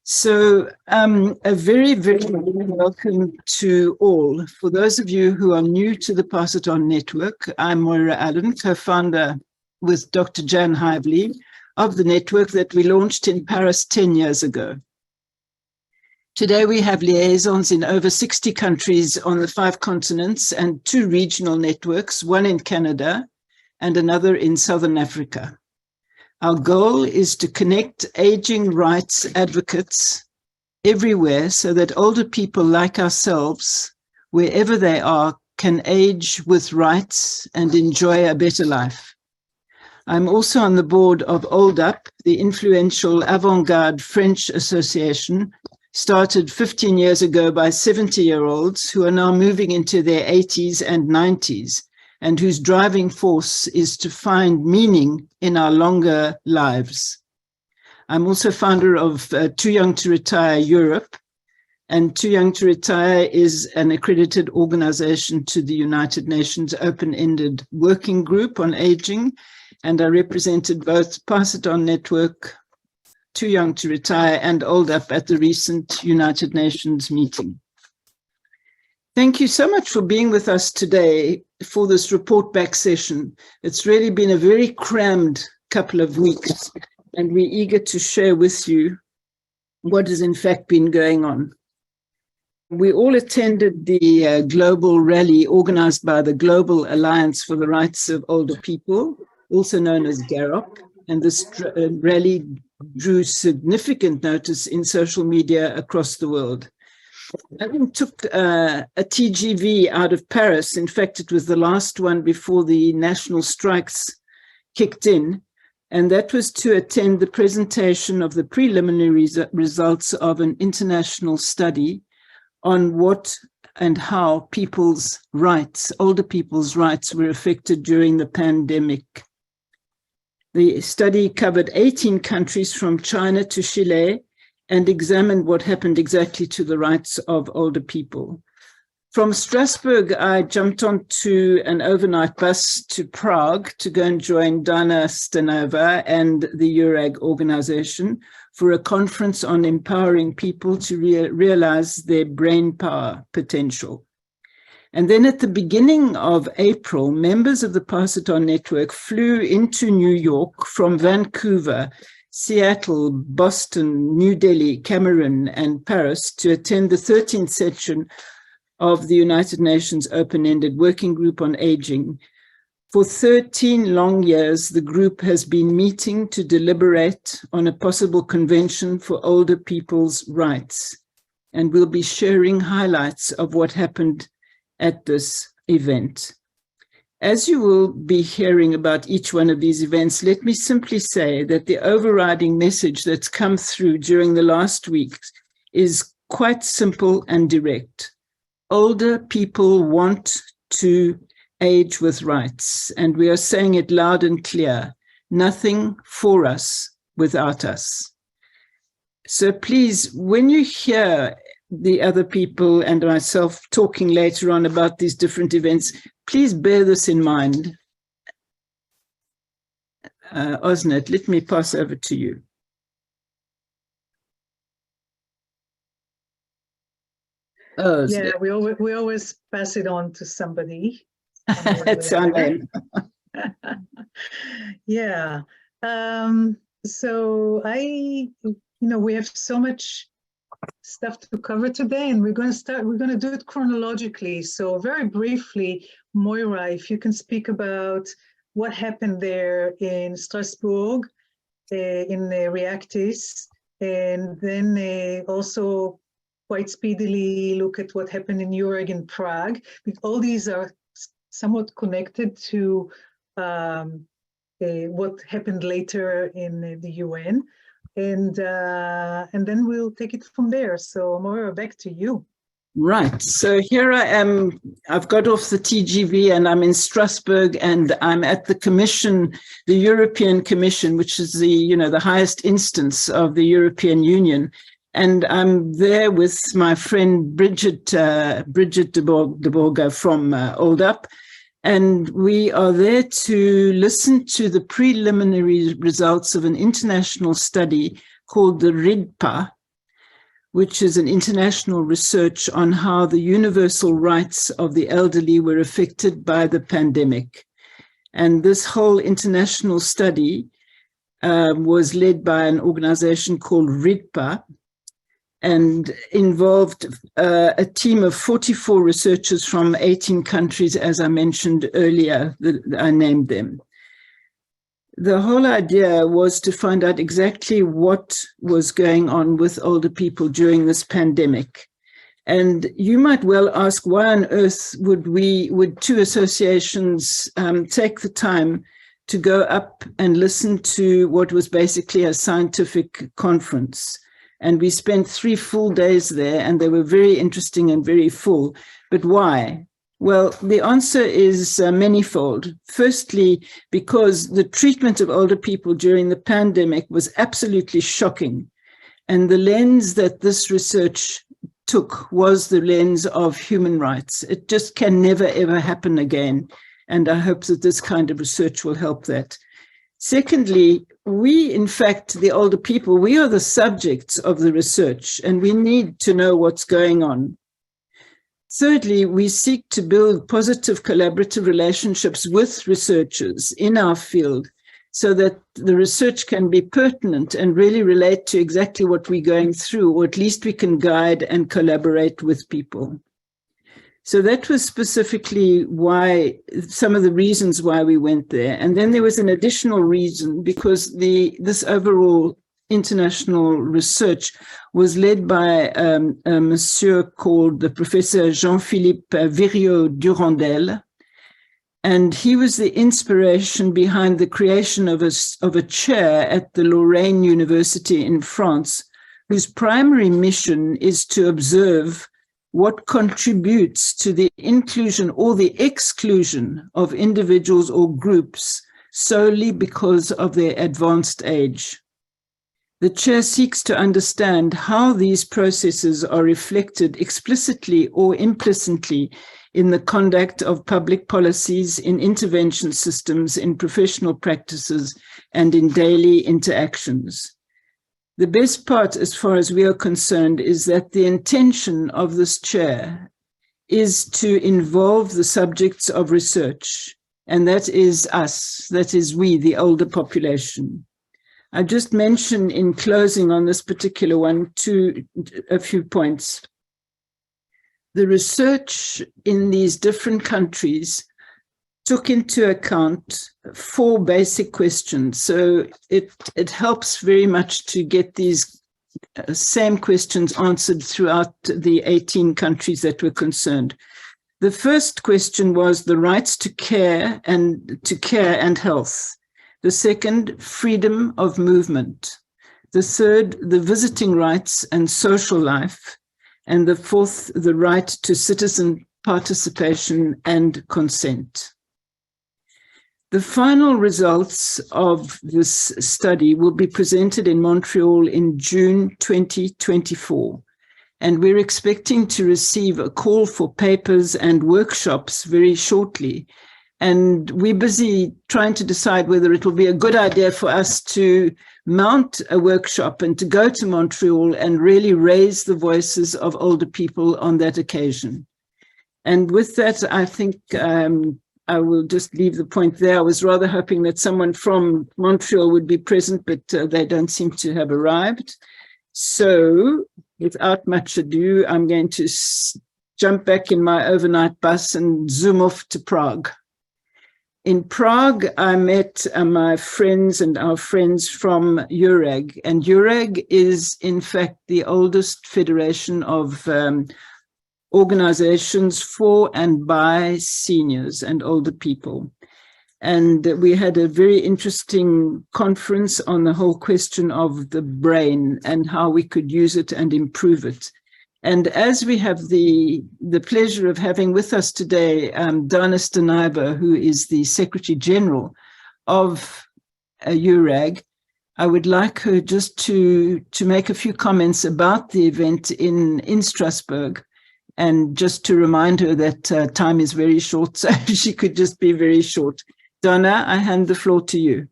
So a very, very welcome to all. For those of you who are new to the Pass It On network, I'm Moira Allen, co-founder with Dr. Jan Hively of the network that we launched in Paris 10 years ago. Today we have liaisons in over 60 countries on the 5 continents and 2 regional networks, one in Canada and another in Southern Africa. Our goal is to connect aging rights advocates everywhere so that older people like ourselves, wherever they are, can age with rights and enjoy a better life. I'm also on the board of Old Up, the influential avant-garde French association started 15 years ago by 70-year-olds who are now moving into their 80s and 90s, and whose driving force is to find meaning in our longer lives. I'm also founder of Too Young to Retire Europe, and Too Young to Retire is an accredited organization to the United Nations Open-Ended Working Group on Aging, and I represented both Pass It On Network, Too Young to Retire, and Old Up at the recent United Nations meeting. Thank you so much for being with us today for this report back session. It's really been a very crammed couple of weeks, and we're eager to share with you what has in fact been going on. We all attended the global rally organized by the Global Alliance for the Rights of Older People, also known as GAROP, and this rally drew significant notice in social media across the world. I took a TGV out of Paris. In fact, it was the last one before the national strikes kicked in, and that was to attend the presentation of the preliminary results of an international study on what and how people's rights, older people's rights, were affected during the pandemic. The study covered 18 countries from China to Chile, and examined what happened exactly to the rights of older people. From Strasbourg, I jumped onto an overnight bus to Prague to go and join Dana Stanova and the EURAG organization for a conference on empowering people to realize their brain power potential. And then at the beginning of April, members of the Pass It On network flew into New York from Vancouver, Seattle, Boston, New Delhi, Cameroon, and Paris to attend the 13th session of the United Nations Open-Ended Working Group on Aging. For 13 long years, the group has been meeting to deliberate on a possible convention for older people's rights, and we'll be sharing highlights of what happened at this event. As you will be hearing about each one of these events, let me simply say that the overriding message that's come through during the last weeks is quite simple and direct. Older people want to age with rights, and we are saying it loud and clear. Nothing for us without us. So please, when you hear the other people and myself talking later on about these different events, please bear this in mind. Osnet, let me pass over to you. Oh, yeah, we always pass it on to somebody. That's our name. Yeah. So we have so much stuff to cover today, and we're going to do it chronologically. So very briefly, Moira, if you can speak about what happened there in Strasbourg, in REIACTIS, and then also quite speedily look at what happened in EURAG in Prague. All these are somewhat connected to what happened later in the UN. And then we'll take it from there. So Moira, back to you. Right. So here I am. I've got off the TGV and I'm in Strasbourg, and I'm at the Commission, the European Commission, which is the highest instance of the European Union. And I'm there with my friend Bridget de Borga from Old Up. And we are there to listen to the preliminary results of an international study called the RIDPA, which is an international research on how the universal rights of the elderly were affected by the pandemic. And this whole international study was led by an organization called RIDPA and involved a team of 44 researchers from 18 countries, as I mentioned earlier, I named them. The whole idea was to find out exactly what was going on with older people during this pandemic. And you might well ask, why on earth would two associations take the time to go up and listen to what was basically a scientific conference? And we spent 3 full days there, and they were very interesting and very full. But why? Well, the answer is manifold. Firstly, because the treatment of older people during the pandemic was absolutely shocking. And the lens that this research took was the lens of human rights. It just can never, ever happen again. And I hope that this kind of research will help that. Secondly, we, in fact, the older people, we are the subjects of the research, and we need to know what's going on. Thirdly, we seek to build positive collaborative relationships with researchers in our field so that the research can be pertinent and really relate to exactly what we're going through, or at least we can guide and collaborate with people. So that was specifically why, some of the reasons why we went there. And then there was an additional reason, because this overall international research was led by a monsieur called the Professor Jean-Philippe Viriot-Durandel. And he was the inspiration behind the creation of a chair at the Lorraine University in France, whose primary mission is to observe what contributes to the inclusion or the exclusion of individuals or groups solely because of their advanced age. The chair seeks to understand how these processes are reflected explicitly or implicitly in the conduct of public policies, in intervention systems, in professional practices, and in daily interactions. The best part, as far as we are concerned, is that the intention of this chair is to involve the subjects of research, and that is us, that is we, the older population. I just mentioned in closing on this particular one a few points. The research in these different countries took into account 4 basic questions. So it helps very much to get these same questions answered throughout the 18 countries that were concerned. The first question was the rights to care and health. The second, freedom of movement. The third, the visiting rights and social life. And the fourth, the right to citizen participation and consent. The final results of this study will be presented in Montreal in June 2024. And we're expecting to receive a call for papers and workshops very shortly. And we're busy trying to decide whether it will be a good idea for us to mount a workshop and to go to Montreal and really raise the voices of older people on that occasion. And with that, I think I will just leave the point there. I was rather hoping that someone from Montreal would be present, but they don't seem to have arrived. So without much ado, I'm going to jump back in my overnight bus and zoom off to Prague. In Prague, I met my friends and our friends from EURAG. And EURAG is, in fact, the oldest federation of organizations for and by seniors and older people. And we had a very interesting conference on the whole question of the brain and how we could use it and improve it. And as we have the pleasure of having with us today, Dana Stanaiber, who is the Secretary General of EURAG, I would like her just to make a few comments about the event in Strasbourg, and just to remind her that time is very short, so she could just be very short. Dana, I hand the floor to you.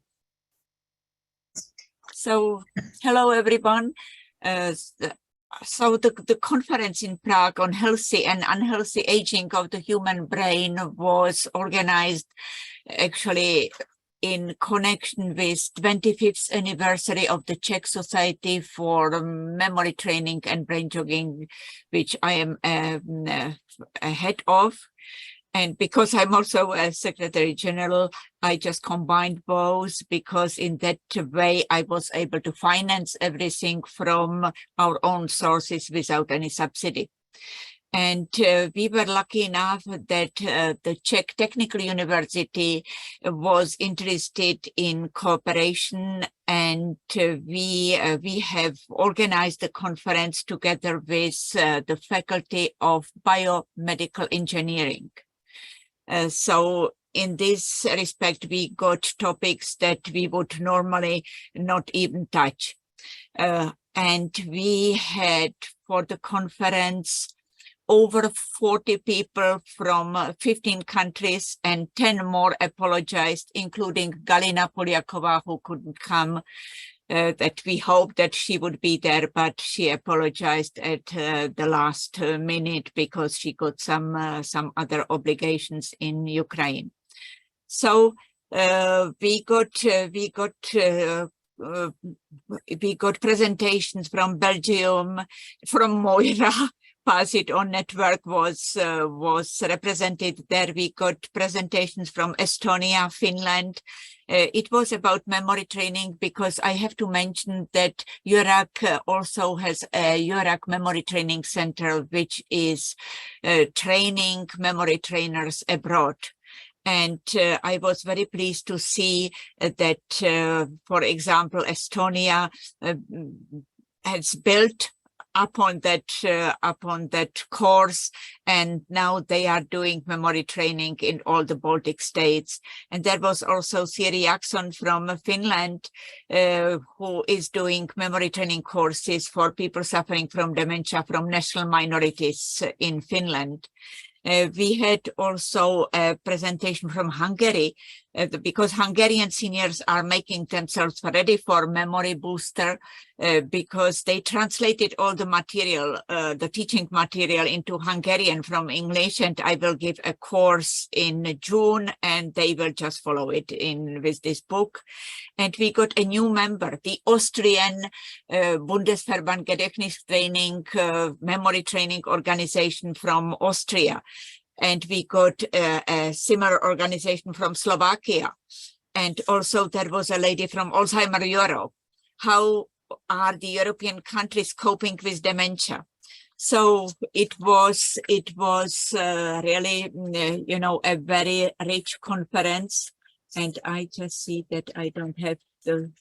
So, hello everyone. So the conference in Prague on healthy and unhealthy aging of the human brain was organized actually in connection with 25th anniversary of the Czech Society for Memory Training and Brain Jogging, which I am a head of. And because I'm also a Secretary General, I just combined both, because in that way I was able to finance everything from our own sources without any subsidy. And we were lucky enough that the Czech Technical University was interested in cooperation, and we have organized the conference together with the Faculty of Biomedical Engineering. So in this respect, we got topics that we would normally not even touch. And we had for the conference over 40 people from 15 countries, and 10 more apologized, including Galina Polyakova, who couldn't come. That we hoped that she would be there, but she apologized at the last minute because she got some other obligations in Ukraine. So we got presentations from Belgium, from Moira. Pass It On network was represented there. We got presentations from Estonia, Finland. It was about memory training, because I have to mention that EURAG also has a EURAG Memory Training Center, which is training memory trainers abroad. And I was very pleased to see that, for example, Estonia has built upon that course, and now they are doing memory training in all the Baltic states. And there was also Siri Jackson from Finland, who is doing memory training courses for people suffering from dementia from national minorities in Finland. We had also a presentation from Hungary, because Hungarian seniors are making themselves ready for Memory Booster, because they translated all the material, the teaching material, into Hungarian from English, and I will give a course in June, and they will just follow it in with this book. And we got a new member, the Austrian Bundesverband Gedächtnistraining memory training organization from Austria. And we got a similar organization from Slovakia. And also there was a lady from Alzheimer Europe. How are the European countries coping with dementia? So it was really, you know, a very rich conference. And I just see that I don't have the,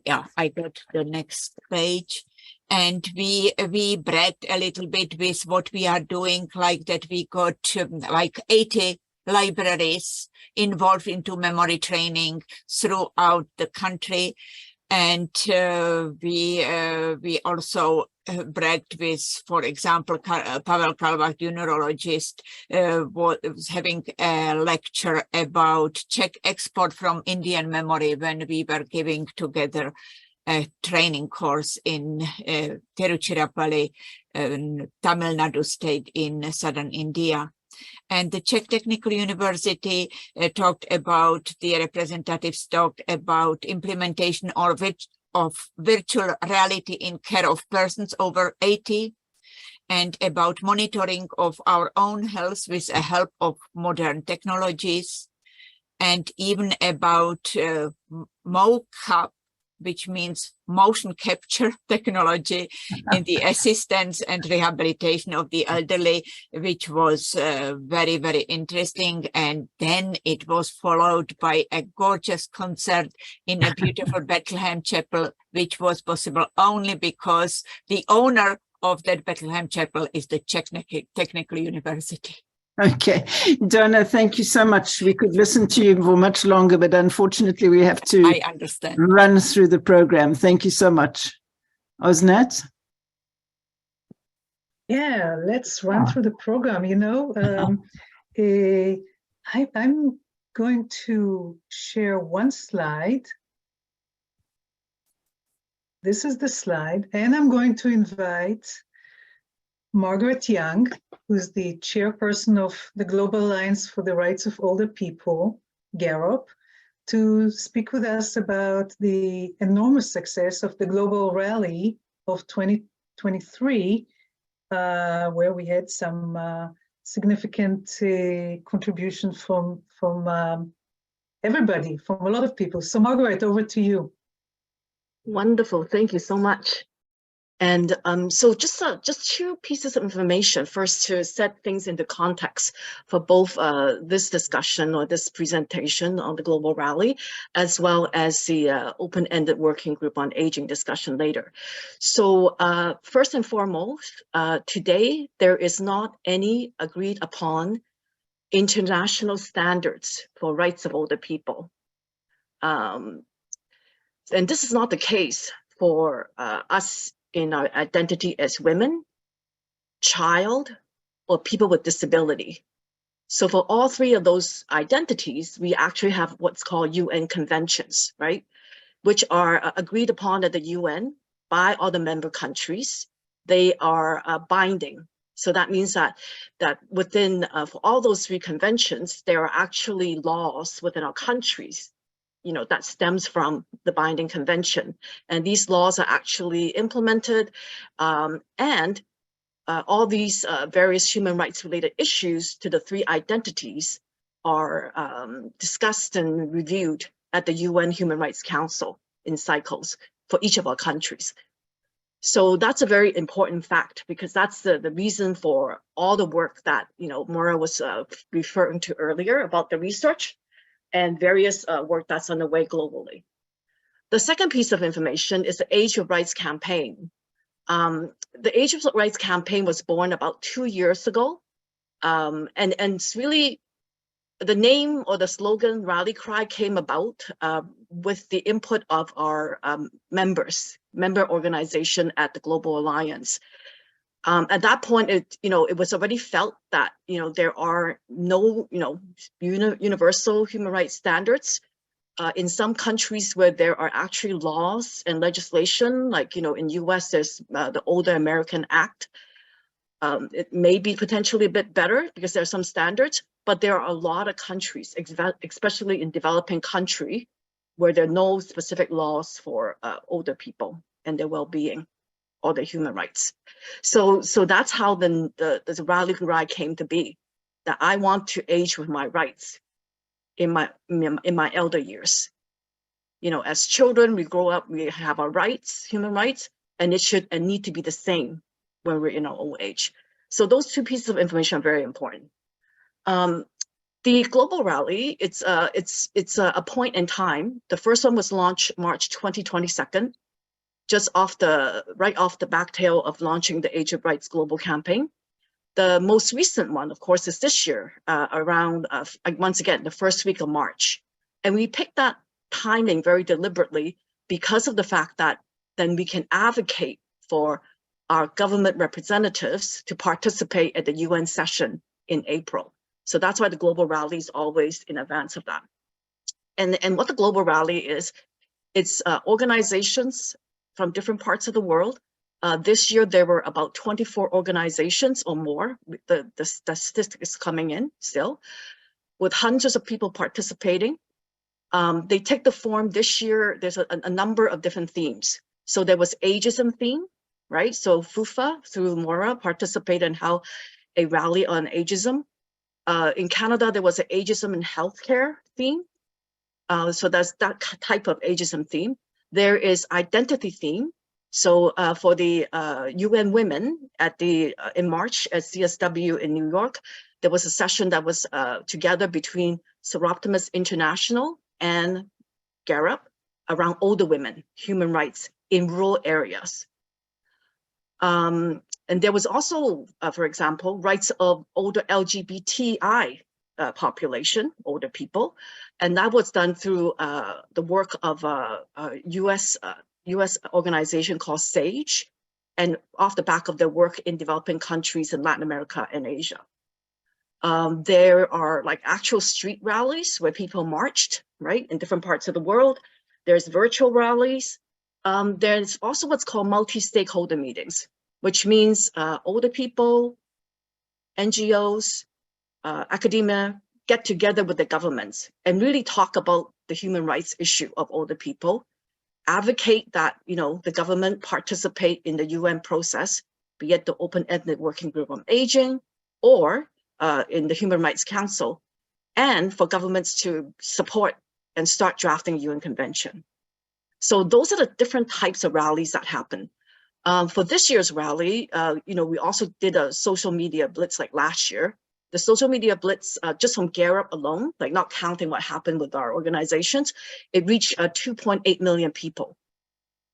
yeah, I got the next page. And we bragged a little bit with what we are doing, like that we got like 80 libraries involved into memory training throughout the country. And we also bragged with, for example, Pavel Kalvach, the neurologist, was having a lecture about Czech export from Indian memory when we were giving together a training course in Tiruchirappalli, Tamil Nadu state in southern India. And the Czech Technical University talked about, the representatives talked about implementation of virtual reality in care of persons over 80, and about monitoring of our own health with the help of modern technologies, and even about mocap, which means motion capture technology in the assistance and rehabilitation of the elderly, which was very, very interesting. And then it was followed by a gorgeous concert in a beautiful Bethlehem chapel, which was possible only because the owner of that Bethlehem chapel is the Czech Technical University. Okay, Donna, thank you so much. We could listen to you for much longer, but unfortunately we have to run through the program. Thank you so much. Osnat? Yeah, let's run through the program. You know, I'm going to share one slide. this is the slide, and I'm going to invite Margaret Young, who's the chairperson of the Global Alliance for the Rights of Older People, GAROP, to speak with us about the enormous success of the Global Rally of 2023, where we had some significant contribution from everybody, from a lot of people. So Margaret, over to you. Wonderful, thank you so much. And so just two pieces of information, first to set things into context for both this discussion or this presentation on the Global Rally, as well as the open-ended working group on aging discussion later. So first and foremost, today there is not any agreed upon international standards for rights of older people. And this is not the case for us in our identity as women, child, or people with disability. So for all three of those identities, we actually have what's called UN conventions, right? Which are agreed upon at the UN by all the member countries. They are binding. So that means that within for all those three conventions, there are actually laws within our countries, you know, that stems from the binding convention. And these laws are actually implemented, and all these various human rights related issues to the three identities are discussed and reviewed at the UN Human Rights Council in cycles for each of our countries. So that's a very important fact, because that's the reason for all the work that, you know, Maura was referring to earlier about the research and various work that's underway globally. The second piece of information is the Age of Rights campaign. The Age of Rights campaign was born about 2 years ago. And it's really, the name or the slogan rally cry came about with the input of our member organization at the Global Alliance. At that point, it was already felt that, there are no, universal human rights standards in some countries where there are actually laws and legislation, like, in US, there's the Older American Act. It may be potentially a bit better because there are some standards, but there are a lot of countries, especially in developing country, where there are no specific laws for older people and their well-being or their human rights. So that's how the rally cry came to be, that I want to age with my rights in my elder years. As children, we grow up, we have our rights, human rights, and it should and need to be the same when we're in our old age. So those two pieces of information are very important. The Global Rally, it's a point in time. The first one was launched March 2022, just right off the back tail of launching the Age of Rights Global Campaign. The most recent one, of course, is this year, around, once again, the first week of March. And we picked that timing very deliberately because of the fact that then we can advocate for our government representatives to participate at the UN session in April. So that's why the Global Rally is always in advance of that. And what the Global Rally is, it's organizations from different parts of the world. This year, there were about 24 organizations or more. The statistic is coming in still, with hundreds of people participating. They take the form this year. There's a number of different themes. So there was ageism theme, right? So FUFA through Maura participated in how a rally on ageism. In Canada, there was an ageism in healthcare theme. So that's that type of ageism theme. There is identity theme. So for the UN Women in March at CSW in New York, there was a session that was together between Seroptimus International and GAROP around older women, human rights in rural areas. And there was also, for example, rights of older LGBTI population, older people. And that was done through the work of a US organization called SAGE, and off the back of their work in developing countries in Latin America and Asia. There are like actual street rallies where people marched, right, in different parts of the world. There's virtual rallies. There's also what's called multi-stakeholder meetings, which means older people, NGOs, academia get together with the governments and really talk about the human rights issue of older people, advocate that, you know, the government participate in the UN process, be it the open-ended working group on aging or in the Human Rights Council, and for governments to support and start drafting UN Convention. So those are the different types of rallies that happen. For this year's rally, you know, we also did a social media blitz like last year. The social media blitz, just from GAROP alone, like not counting what happened with our organizations, it reached 2.8 million people,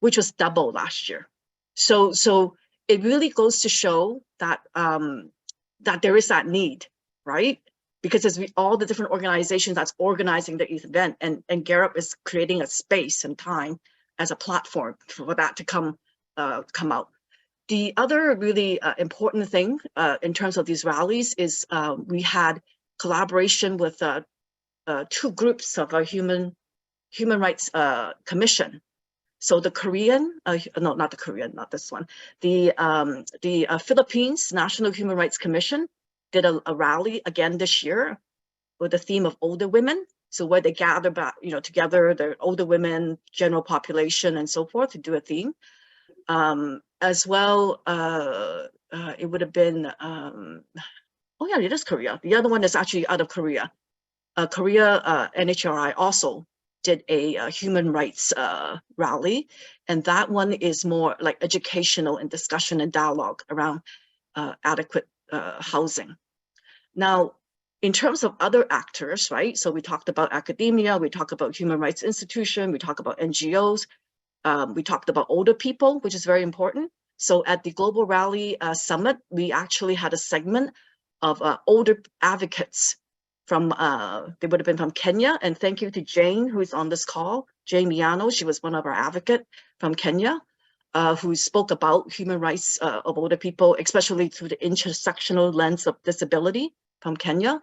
which was double last year. So it really goes to show that that there is that need, right? Because as all the different organizations that's organizing the event, and GAROP is creating a space and time as a platform for that to come out. The other really important thing in terms of these rallies is we had collaboration with two groups of a human rights commission. So the Korean, no, not the Korean, not this one. The Philippines National Human Rights Commission did a rally again this year with the theme of older women. So where they gather back, you know, together, the older women, general population, and so forth to do a theme. As well, it would have been, oh yeah, it is Korea. The other one is actually out of Korea. Korea NHRI also did a human rights rally, and that one is more like educational and discussion and dialogue around adequate housing. Now, in terms of other actors, right? So we talked about academia, we talked about human rights institution, we talked about NGOs, we talked about older people, which is very important. So at the Global Rally Summit, we actually had a segment of older advocates from, they would have been from Kenya. And thank you to Jane, who's on this call, Jane Miano. She was one of our advocates from Kenya, who spoke about human rights of older people, especially through the intersectional lens of disability from Kenya.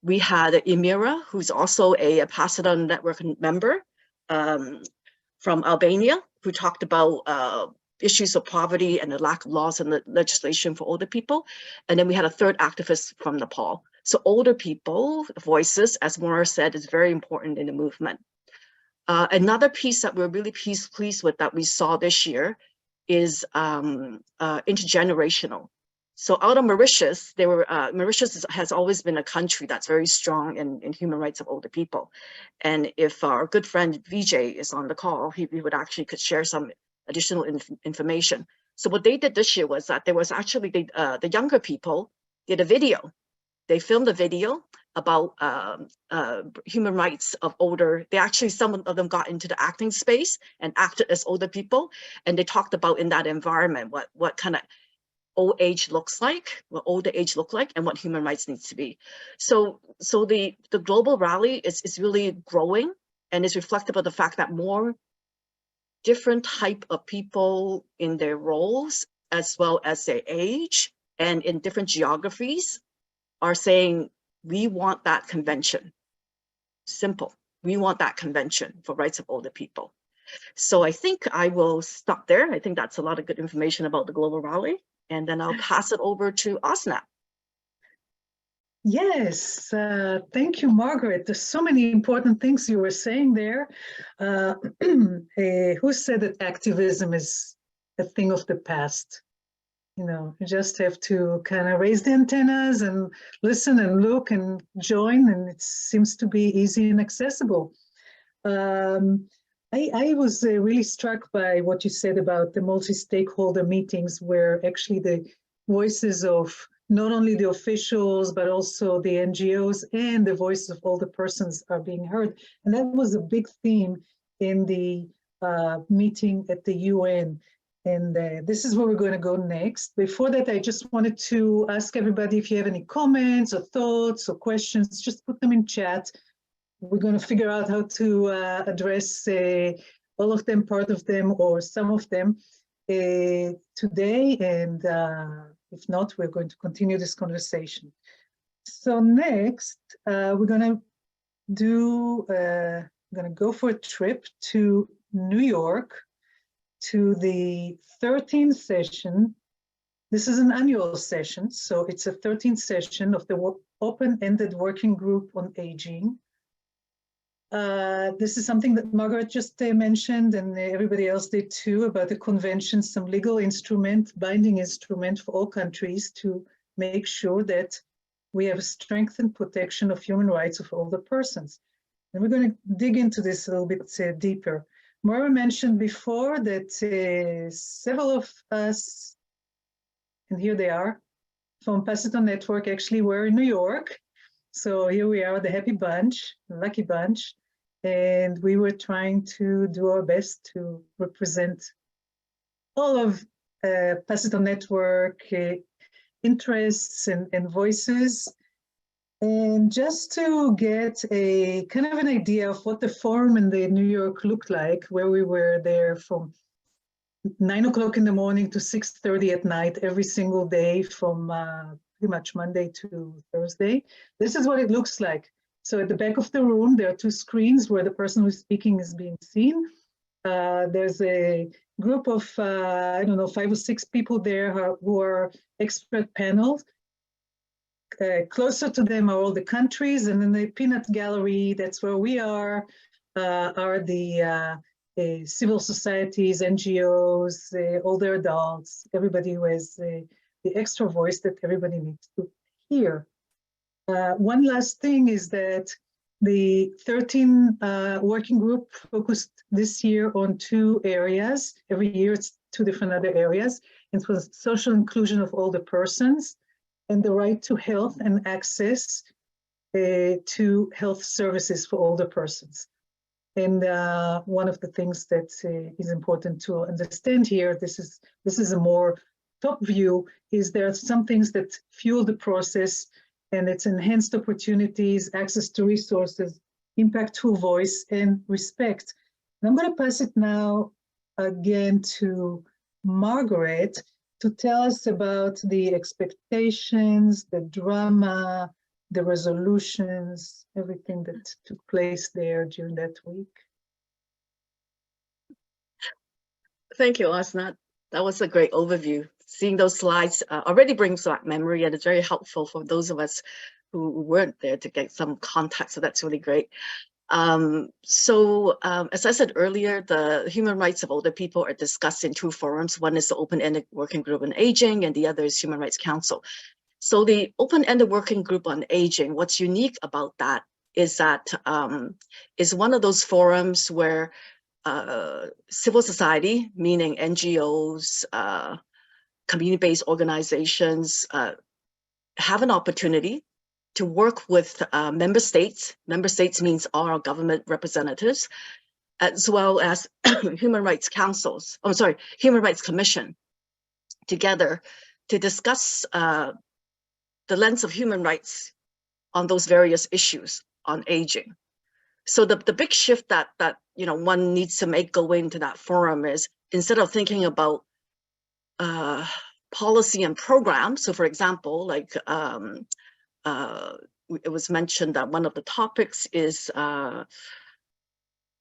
We had Emira, who's also a Pasadena Network member from Albania, who talked about issues of poverty and the lack of laws and legislation for older people. And then we had a third activist from Nepal. So older people voices, as Maura said, is very important in the movement. Another piece that we're really pleased with that we saw this year is intergenerational. So out of Mauritius, Mauritius has always been a country that's very strong in human rights of older people. And if our good friend Vijay is on the call, he would actually could share some additional information. So what they did this year was that there was actually, the younger people did a video. They filmed a video about human rights of older. They actually, some of them got into the acting space and acted as older people. And they talked about in that environment, what kind of old age looks like, what older age look like, and what human rights needs to be. So the global rally is really growing, and is reflective of the fact that more different type of people in their roles, as well as their age, and in different geographies, are saying, we want that convention. Simple. We want that convention for rights of older people. So I think I will stop there. I think that's a lot of good information about the global rally. And then I'll pass it over to Osnat. Yes, thank you, Margaret. There's so many important things you were saying there. Who said that activism is a thing of the past? You know, you just have to kind of raise the antennas and listen and look and join, and it seems to be easy and accessible. I was really struck by what you said about the multi-stakeholder meetings, where actually the voices of not only the officials, but also the NGOs and the voices of all the persons are being heard. And that was a big theme in the meeting at the UN. And this is where we're going to go next. Before that, I just wanted to ask everybody if you have any comments or thoughts or questions, just put them in chat. We're going to figure out how to address all of them, part of them, or some of them today. And if not, we're going to continue this conversation. So next, we're going to go for a trip to New York to the 13th session. This is an annual session, so it's a 13th session of the open-ended working group on aging. This is something that Margaret just mentioned, and everybody else did too, about the convention, some legal instrument, binding instrument for all countries to make sure that we have a strengthened protection of human rights of older persons. And we're going to dig into this a little bit deeper. Moira mentioned before that several of us, and here they are, from Paciton Network actually were in New York. So here we are, the happy bunch, the lucky bunch. And we were trying to do our best to represent all of Paciton Network interests and voices. And just to get a kind of an idea of what the forum in the New York looked like, where we were there from 9 o'clock in the morning to 6:30 at night, every single day from pretty much Monday to Thursday. This is what it looks like. So at the back of the room, there are two screens where the person who's speaking is being seen. There's a group of, I don't know, 5 or 6 people there who are expert panels. Closer to them are all the countries, and then the peanut gallery, that's where we are the civil societies, NGOs, older adults, everybody who has the extra voice that everybody needs to hear. One last thing is that the 13 working group focused this year on 2 areas. Every year it's 2 different other areas. It was social inclusion of older persons and the right to health and access to health services for older persons. And one of the things that is important to understand here, this is a more top view, is there are some things that fuel the process, and it's enhanced opportunities, access to resources, impactful voice, and respect. And I'm going to pass it now again to Margaret to tell us about the expectations, the drama, the resolutions, everything that took place there during that week. Thank you, Asnat. That was a great overview. Seeing those slides already brings back memory, and it's very helpful for those of us who weren't there to get some context. So that's really great. As I said earlier, the human rights of older people are discussed in 2 forums. One is the open-ended working group on aging, and the other is Human Rights Council. So the open-ended working group on aging, what's unique about that is one of those forums where civil society, meaning NGOs, community-based organizations, have an opportunity to work with member states. Member states means our government representatives, as well as human rights councils, Human Rights Commission, together to discuss the lens of human rights on those various issues on aging. So the big shift that one needs to make going into that forum is, instead of thinking about policy and programs. So for example, like it was mentioned that one of the topics is health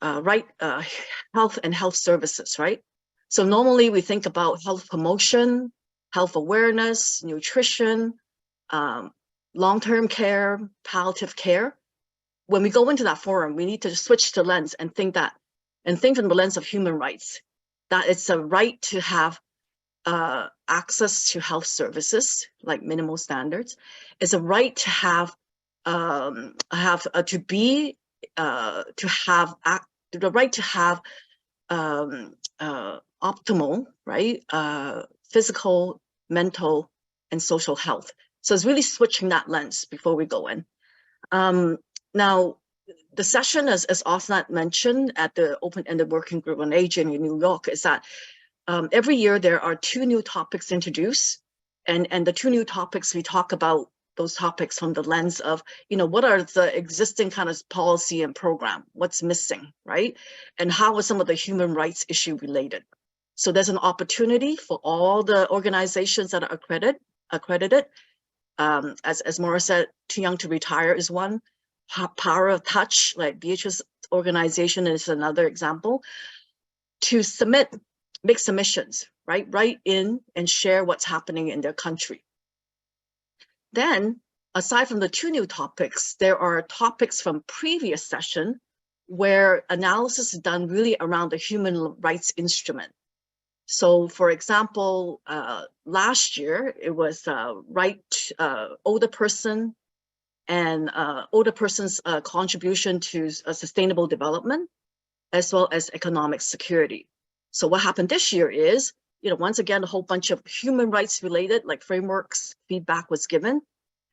and health services, right? So normally we think about health promotion, health awareness, nutrition, long-term care, palliative care. When we go into that forum, we need to switch the lens and think from the lens of human rights, that it's a right to have access to health services, like minimal standards. It's a right to have optimal, right, physical, mental, and social health. So it's really switching that lens before we go in. Now, the session, as Asnat mentioned, at the open-ended working group on aging in New York, is that every year there are 2 new topics introduced, and the 2 new topics, we talk about those topics from the lens of, what are the existing kind of policy and program, what's missing, right? And how are some of the human rights issue related? So there's an opportunity for all the organizations that are accredited. As Maura said, Too Young to Retire is one. Power of Touch, like Beatrice's organization, is another example, to submit make submissions, right? Write in and share what's happening in their country. Then, aside from the 2 new topics, there are topics from previous session where analysis is done really around the human rights instrument. So, for example, last year it was older person and older person's contribution to sustainable development, as well as economic security. So what happened this year is, once again, a whole bunch of human rights related, like frameworks, feedback was given,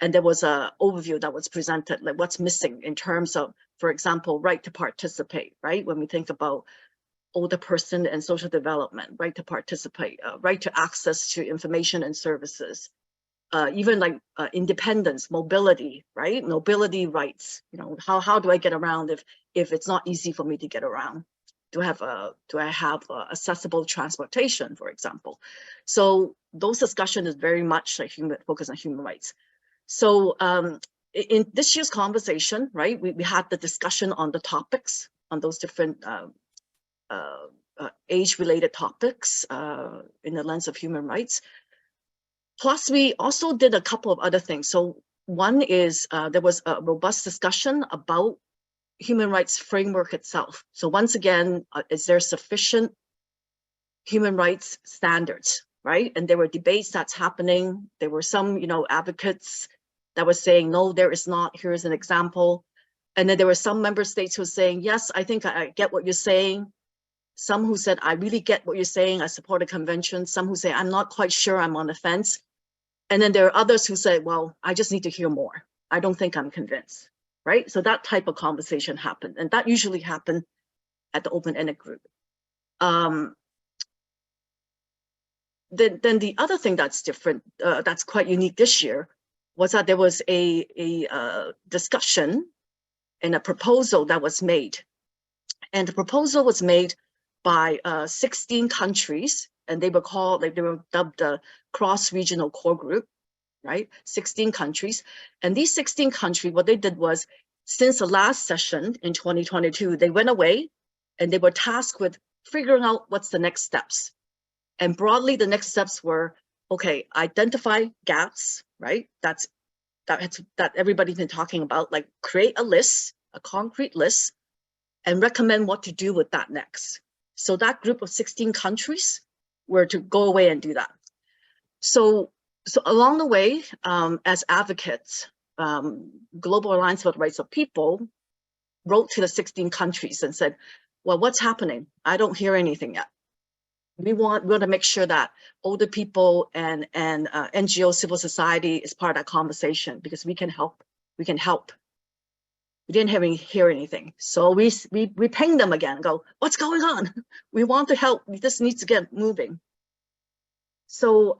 and there was an overview that was presented, like what's missing in terms of, for example, right to participate, right? When we think about older person and social development, right to participate, right to access to information and services, even like independence, mobility, right? Mobility rights. How do I get around if it's not easy for me to get around? Do I have accessible transportation, for example? So those discussion is very much like focus on human rights. So in this year's conversation, right, we had the discussion on the topics, on those different age-related topics in the lens of human rights. Plus, we also did a couple of other things. So one is there was a robust discussion about human rights framework itself. So once again, is there sufficient human rights standards, right? And there were debates that's happening. There were some, advocates that were saying, no, there is not. Here's an example. And then there were some member states who were saying, yes, I think I get what you're saying. Some who said, I really get what you're saying. I support the convention. Some who say, I'm not quite sure, I'm on the fence. And then there are others who say, well, I just need to hear more. I don't think I'm convinced, right? So that type of conversation happened. And that usually happened at the open-ended group. Then the other thing that's different, that's quite unique this year, was that there was a discussion and a proposal that was made. And the proposal was made by 16 countries, and they were called, they were dubbed the cross-regional core group, right? 16 countries. And these 16 countries, what they did was, since the last session in 2022, they went away and they were tasked with figuring out what's the next steps. And broadly, the next steps were, okay, identify gaps, right? That everybody's been talking about, like create a list, a concrete list, and recommend what to do with that next. So that group of 16 countries were to go away and do that. So along the way, as advocates, Global Alliance for the Rights of People wrote to the 16 countries and said, well, what's happening? I don't hear anything yet. We want to make sure that older people and NGO civil society is part of that conversation, because we can help. We can help. We didn't hear anything. So we pinged them again and go, what's going on? We want to help. This needs to get moving. So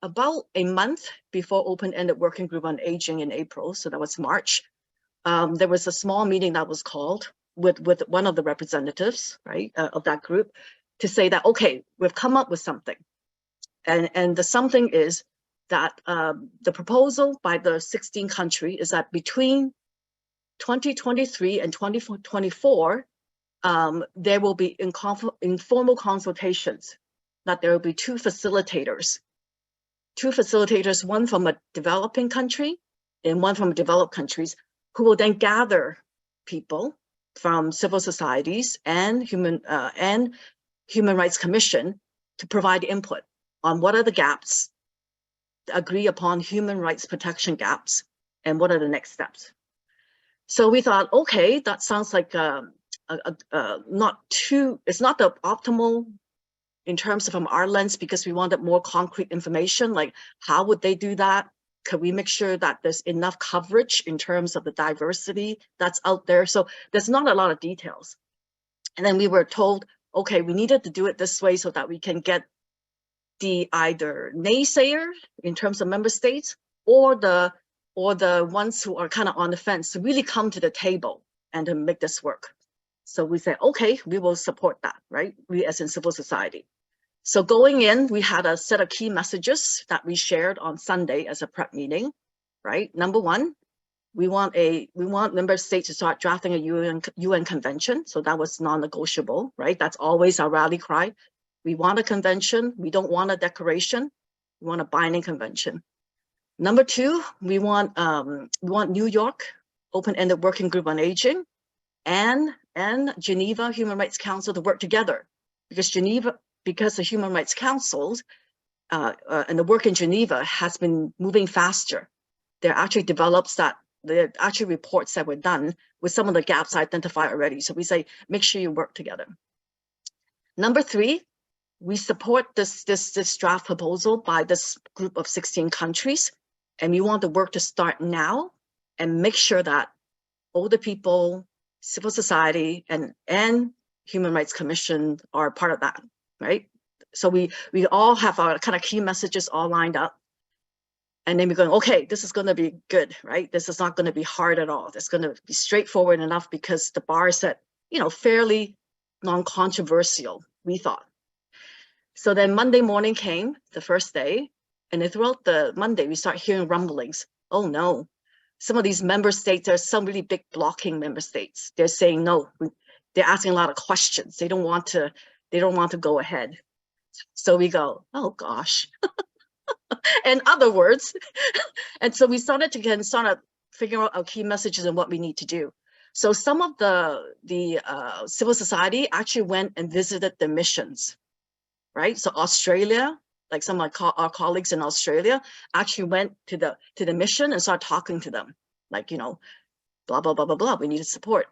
about a month before open-ended working group on aging in April, so that was March, there was a small meeting that was called with one of the representatives, right, of that group, to say that, okay, we've come up with something. And the something is that the proposal by the 16 countries is that between 2023 and 2024, there will be informal consultations, that there will be two facilitators, one from a developing country and one from developed countries, who will then gather people from civil societies and Human Rights Commission to provide input on what are the gaps, agree upon human rights protection gaps, and what are the next steps. So we thought, okay, that sounds like it's not the optimal in terms of from our lens, because we wanted more concrete information, like how would they do that? Could we make sure that there's enough coverage in terms of the diversity that's out there? So there's not a lot of details. And then we were told, okay, we needed to do it this way so that we can get the either naysayer in terms of member states or the ones who are kind of on the fence to really come to the table and to make this work. So we said, okay, we will support that, right? We as in civil society. So going in, we had a set of key messages that we shared on Sunday as a prep meeting, right? Number one, we want member states to start drafting a UN convention. So that was non-negotiable, right? That's always our rally cry. We want a convention. We don't want a declaration. We want a binding convention. Number two, we want New York open-ended working group on aging and Geneva Human Rights Council to work together, because the Human Rights Councils and the work in Geneva has been moving faster. There actually reports that were done with some of the gaps identified already. So we say, make sure you work together. Number three, we support this draft proposal by this group of 16 countries. And we want the work to start now and make sure that all the people, civil society, and Human Rights Commission are part of that, right? So we all have our kind of key messages all lined up. And then we're going, okay, this is going to be good, right? This is not going to be hard at all. It's going to be straightforward enough because the bar is set, fairly non-controversial, we thought. So then Monday morning came, the first day, and throughout the Monday, we start hearing rumblings. Oh no, some of these member states, there's some really big blocking member states. They're saying no, they're asking a lot of questions. They don't want to go ahead. So we go, oh gosh. In other words, and so we started to figure out our key messages and what we need to do. So some of the civil society actually went and visited the missions, right? So Australia, like some of our colleagues in Australia, actually went to the mission and started talking to them, like, blah, blah, blah, blah, blah, we need to support.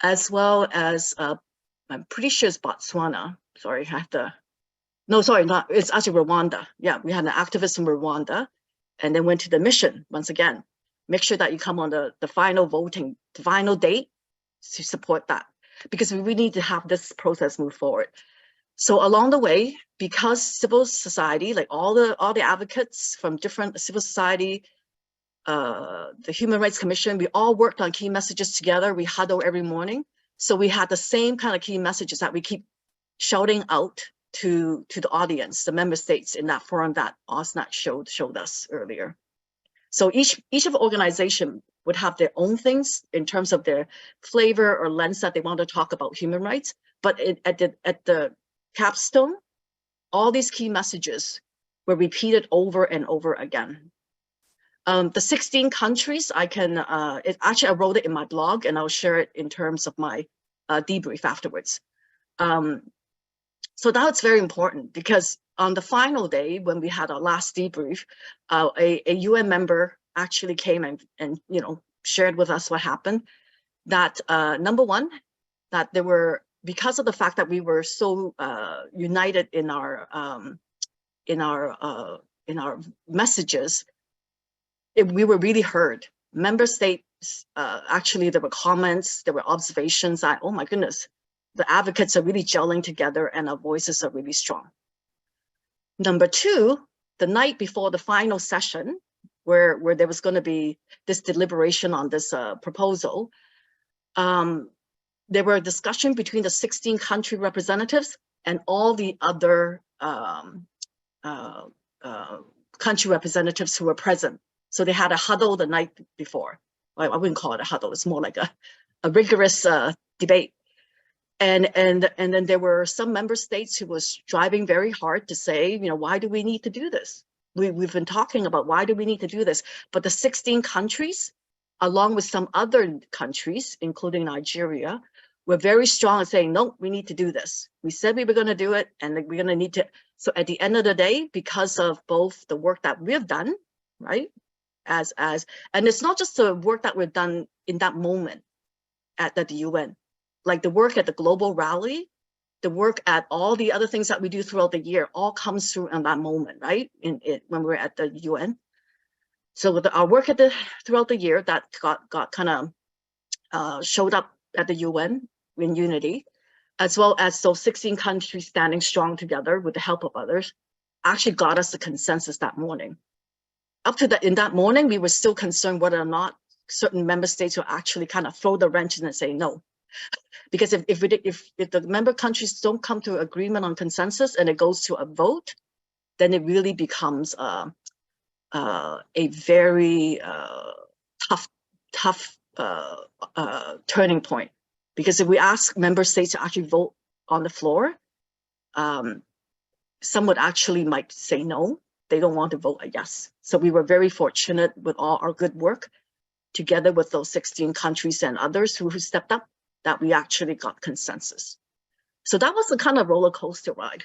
As well as, I'm pretty sure it's Botswana. Sorry, I have to, no, sorry, it's actually Rwanda. Yeah, we had an activist in Rwanda and then went to the mission once again. Make sure that you come on the final voting, the final date to support that, because we need to have this process move forward. So along the way, because civil society, like all the advocates from different civil society, the Human Rights Commission, we all worked on key messages together. We huddle every morning. So we had the same kind of key messages that we keep shouting out to the audience, the member states in that forum that Osnat showed us earlier. So each of the organization would have their own things in terms of their flavor or lens that they want to talk about human rights. But at the capstone, all these key messages were repeated over and over again. The 16 countries, actually I wrote it in my blog and I'll share it in terms of my debrief afterwards. So that's very important because on the final day, when we had our last debrief, a UN member actually came and shared with us what happened. That number one, that there were, because of the fact that we were so united in our messages, we were really heard. Member states, actually, there were comments, there were observations that, oh my goodness, the advocates are really gelling together and our voices are really strong. Number two, the night before the final session, where there was going to be this deliberation on this proposal, there were a discussion between the 16 country representatives and all the other country representatives who were present. So they had a huddle the night before. I wouldn't call it a huddle, it's more like a rigorous debate. And then there were some member states who was striving very hard to say, why do we need to do this? We've been talking about why do we need to do this? But the 16 countries, along with some other countries, including Nigeria, were very strong in saying, no, we need to do this. We said we were going to do it, and we're going to need to. So at the end of the day, because of both the work that we've done, right, and it's not just the work that we've done in that moment at the UN, like the work at the global rally, the work at all the other things that we do throughout the year, all comes through in that moment, right? When we're at the UN. So our work throughout the year that got kind of showed up at the UN in unity, as well as those 16 countries standing strong together with the help of others, actually got us the consensus that morning. Up to in that morning, we were still concerned whether or not certain member states will actually kind of throw the wrench in and say no. Because if the member countries don't come to agreement on consensus and it goes to a vote, then it really becomes a very tough turning point. Because if we ask member states to actually vote on the floor, some would actually might say no. They don't want to vote a yes. So we were very fortunate with all our good work, together with those 16 countries and others who stepped up, that we actually got consensus. So that was a kind of roller coaster ride.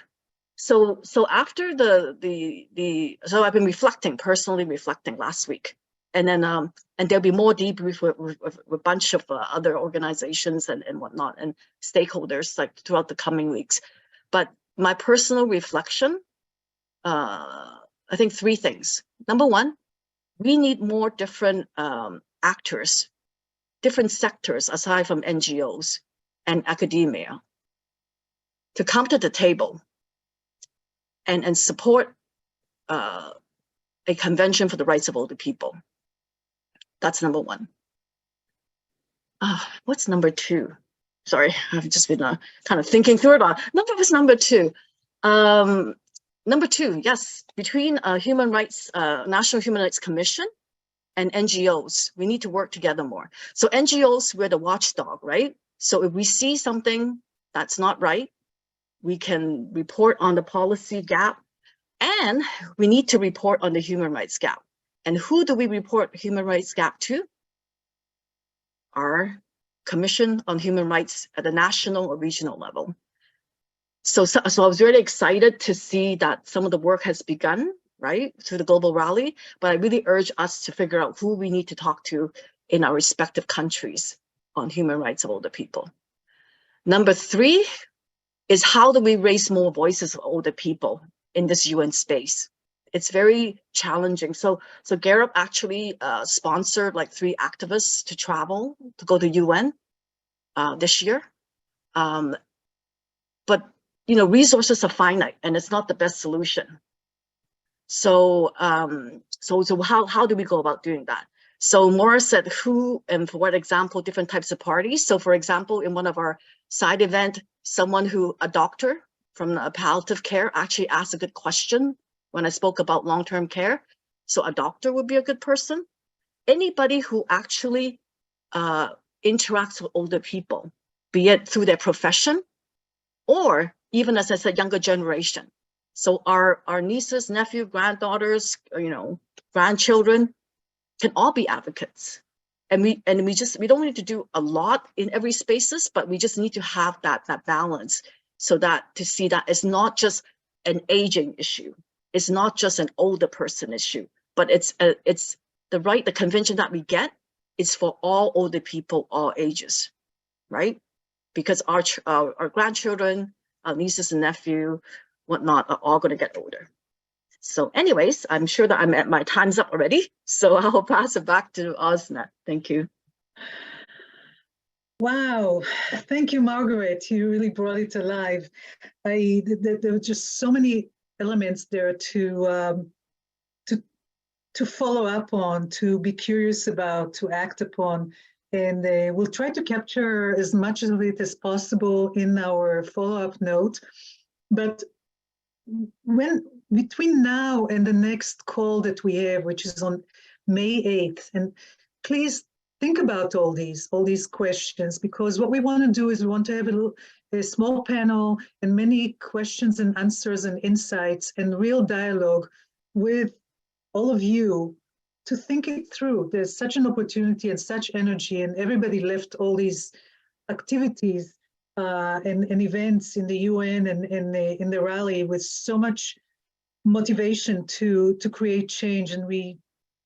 So after so I've been personally reflecting last week, and then and there'll be more debrief with a bunch of other organizations and whatnot and stakeholders like throughout the coming weeks. But my personal reflection, I think 3 things. Number 1, we need more different actors, different sectors aside from NGOs and academia to come to the table and support a convention for the rights of older people. That's number 1. What's number 2? Sorry, I've just been kind of thinking through it all. Number 2. Number 2, yes, between human rights, National Human Rights Commission and NGOs, we need to work together more. So NGOs, we're the watchdog, right? So if we see something that's not right, we can report on the policy gap, and we need to report on the human rights gap. And who do we report human rights gap to? Our Commission on Human Rights at the national or regional level. So I was really excited to see that some of the work has begun, right, through the global rally, but I really urge us to figure out who we need to talk to in our respective countries on human rights of older people. Number 3 is how do we raise more voices of older people in this UN space? It's very challenging. So GAROP actually sponsored like 3 activists to travel, to go to UN this year. But you know, resources are finite and it's not the best solution. So how do we go about doing that? So Maura said who and for what example, different types of parties. So for example, in one of our side event, a doctor from the palliative care actually asked a good question when I spoke about long-term care. So a doctor would be a good person. Anybody who actually interacts with older people, be it through their profession or even, as I said, younger generation. So our nieces, nephews, granddaughters, you know, grandchildren can all be advocates. And we don't need to do a lot in every spaces, but we just need to have that balance so that to see that it's not just an aging issue. It's not just an older person issue, but it's the convention that we get is for all older people, all ages, right? Because our grandchildren, our nieces and nephew, whatnot, are all going to get older. So anyways, I'm sure that my time's up already. So I'll pass it back to Osna. Thank you. Wow, thank you, Margaret. You really brought it alive. There were just so many elements there to follow up on, to be curious about, to act upon. And we'll try to capture as much of it as possible in our follow-up note. But between now and the next call that we have, which is on May 8th, and please think about all these questions, because what we want to do is we want to have a small panel and many questions and answers and insights and real dialogue with all of you to think it through. There's such an opportunity and such energy, and everybody left all these activities and events in the UN and in the rally with so much motivation to create change. And we,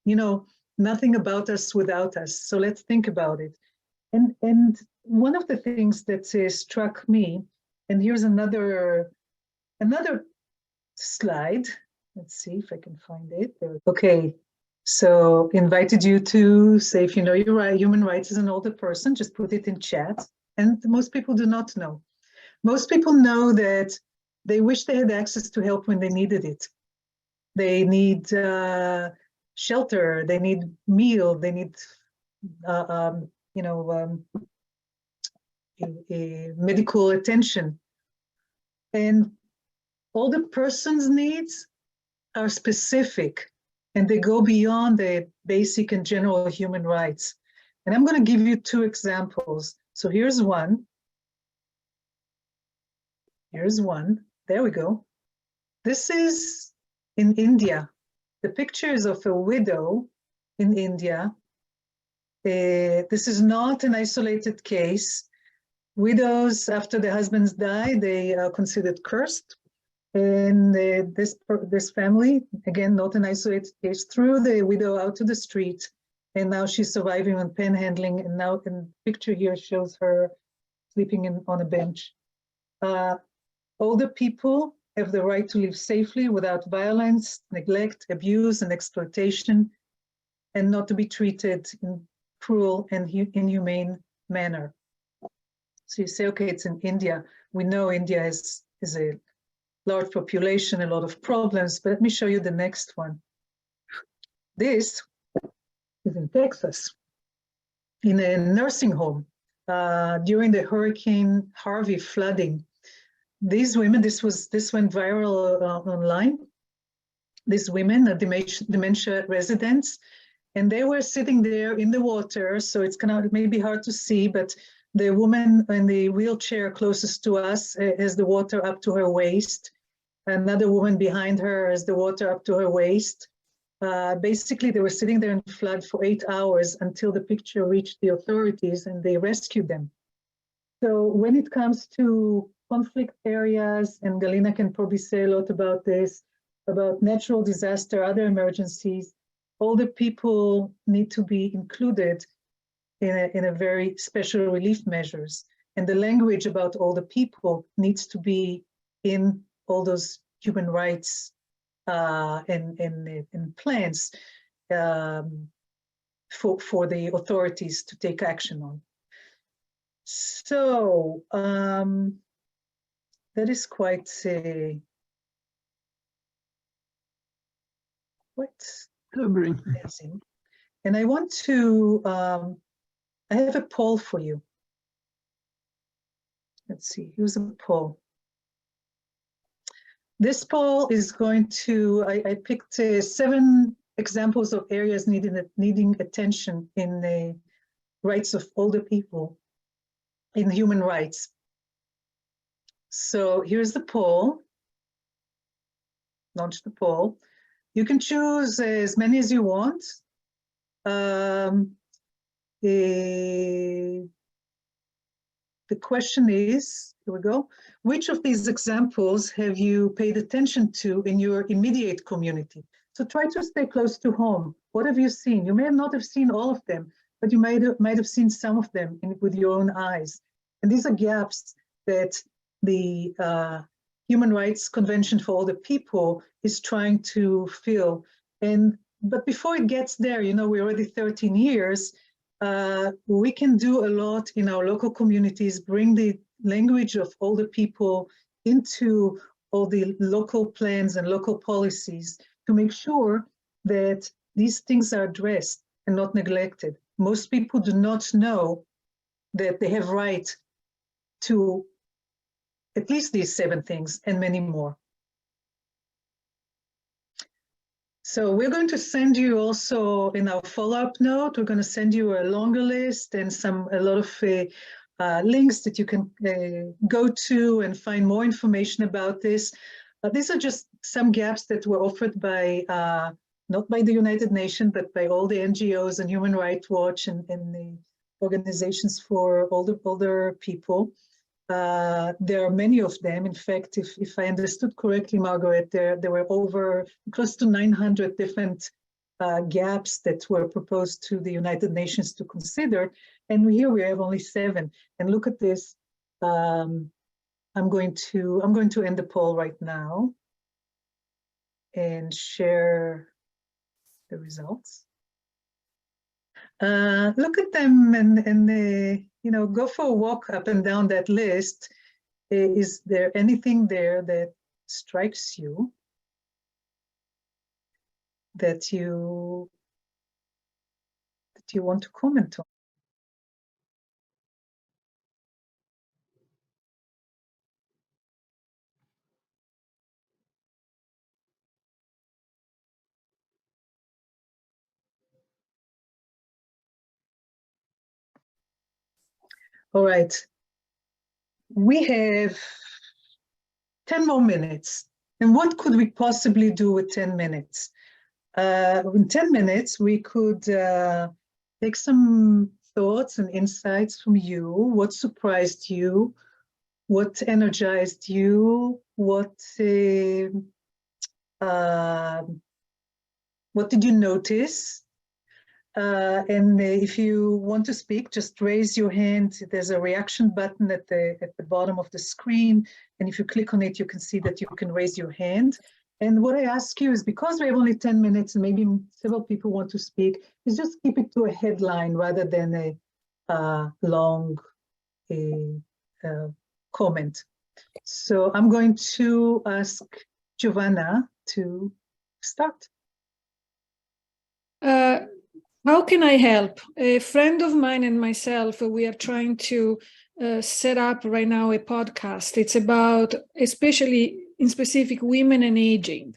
you know, nothing about us without us. So let's think about it. And one of the things that struck me, and here's another slide. Let's see if I can find it. Okay. So invited you to say, if you know your human rights as an older person, just put it in chat. And most people do not know. Most people know that they wish they had access to help when they needed it. They need shelter, they need meal, they need medical attention. And older person's needs are specific, and they go beyond the basic and general human rights. And I'm going to give you 2 examples. So here's one. There we go. This is in India. The picture is of a widow in India. This is not an isolated case. Widows, after the husbands die, they are considered cursed. And this family, again, not an isolated case, threw the widow out to the street. And now she's surviving on panhandling. And now the picture here shows her sleeping on a bench. Older people have the right to live safely without violence, neglect, abuse, and exploitation, and not to be treated in cruel and inhumane manner. So you say, okay, it's in India. We know India is a large population, a lot of problems, but let me show you the next one. This is in Texas, in a nursing home during the Hurricane Harvey flooding. These women, this went viral online. These women are dementia residents, and they were sitting there in the water, so it's kind of maybe hard to see, but the woman in the wheelchair closest to us has the water up to her waist. Another woman behind her has the water up to her waist. Basically, they were sitting there in flood for 8 hours until the picture reached the authorities and they rescued them. So when it comes to conflict areas, and Galina can probably say a lot about this, about natural disaster, other emergencies, older people need to be included in a very special relief measures. And the language about older people needs to be in all those human rights and plans for the authorities to take action on. So that is quite sobering. amazing. And I want to, I have a poll for you. Let's see, here's a poll. This poll is going to, I picked 7 examples of areas needing attention in the rights of older people, in human rights. So here's the poll. Launch the poll. You can choose as many as you want. The question is, here we go, which of these examples have you paid attention to in your immediate community? So try to stay close to home. What have you seen? You may not have seen all of them, but you might have seen some of them with your own eyes. And these are gaps that the Human Rights Convention for Older People is trying to fill. But before it gets there, you know, we're already 13 years, we can do a lot in our local communities, bring the language of older people into all the local plans and local policies to make sure that these things are addressed and not neglected. Most people do not know that they have right to at least these 7 things and many more. So we're going to send you also in our follow-up note, we're going to send you a longer list and a lot of links that you can go to and find more information about this. These are just some gaps that were offered by, not by the United Nations, but by all the NGOs and Human Rights Watch and the organizations for older people. There are many of them. In fact, if I understood correctly, Margaret, there were over close to 900 different gaps that were proposed to the United Nations to consider. And here we have only 7. And look at this. I'm going to end the poll right now and share the results. Look at them and you know, go for a walk up and down that list. Is there anything there that strikes you that you want to comment on? All right. We have 10 more minutes. And what could we possibly do with 10 minutes? In 10 minutes, we could take some thoughts and insights from you. What surprised you? What energized you? What did you notice? And if you want to speak, just raise your hand. There's a reaction button at the bottom of the screen. And if you click on it, you can see that you can raise your hand. And what I ask you is, because we have only 10 minutes and maybe several people want to speak, is just keep it to a headline rather than a long comment. So I'm going to ask Giovanna to start. How can I help? A friend of mine and myself, we are trying to set up right now a podcast. It's about, especially in specific, women and aging.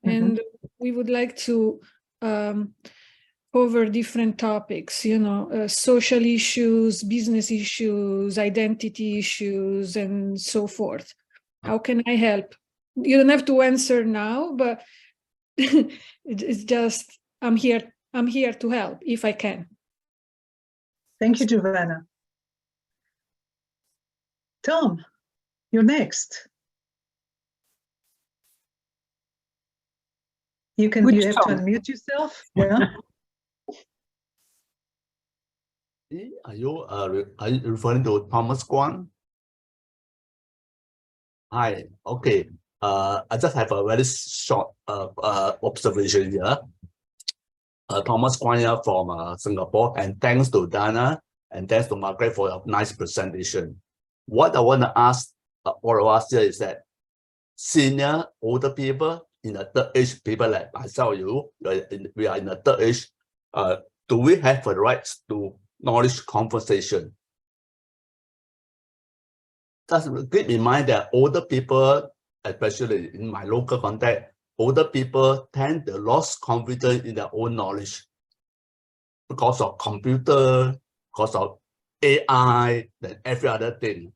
And we would like to cover different topics, social issues, business issues, identity issues, and so forth. How can I help? You don't have to answer now, but it's just, I'm here to help if I can. Thank you, Giovanna. Tom, you're next. You have to unmute yourself. Yeah. Are you referring to Thomas Kwan? Hi. Okay. I just have a very short observation here. Thomas Kwan here from Singapore, and thanks to Dana and thanks to Margaret for a nice presentation. What I want to ask all of us here is that senior, older people in the third age, people like myself, we are in the third age. Do we have the rights to knowledge conversation? Just keep in mind that older people, especially in my local context, older people tend to lose confidence in their own knowledge because of computer, because of AI, and every other thing.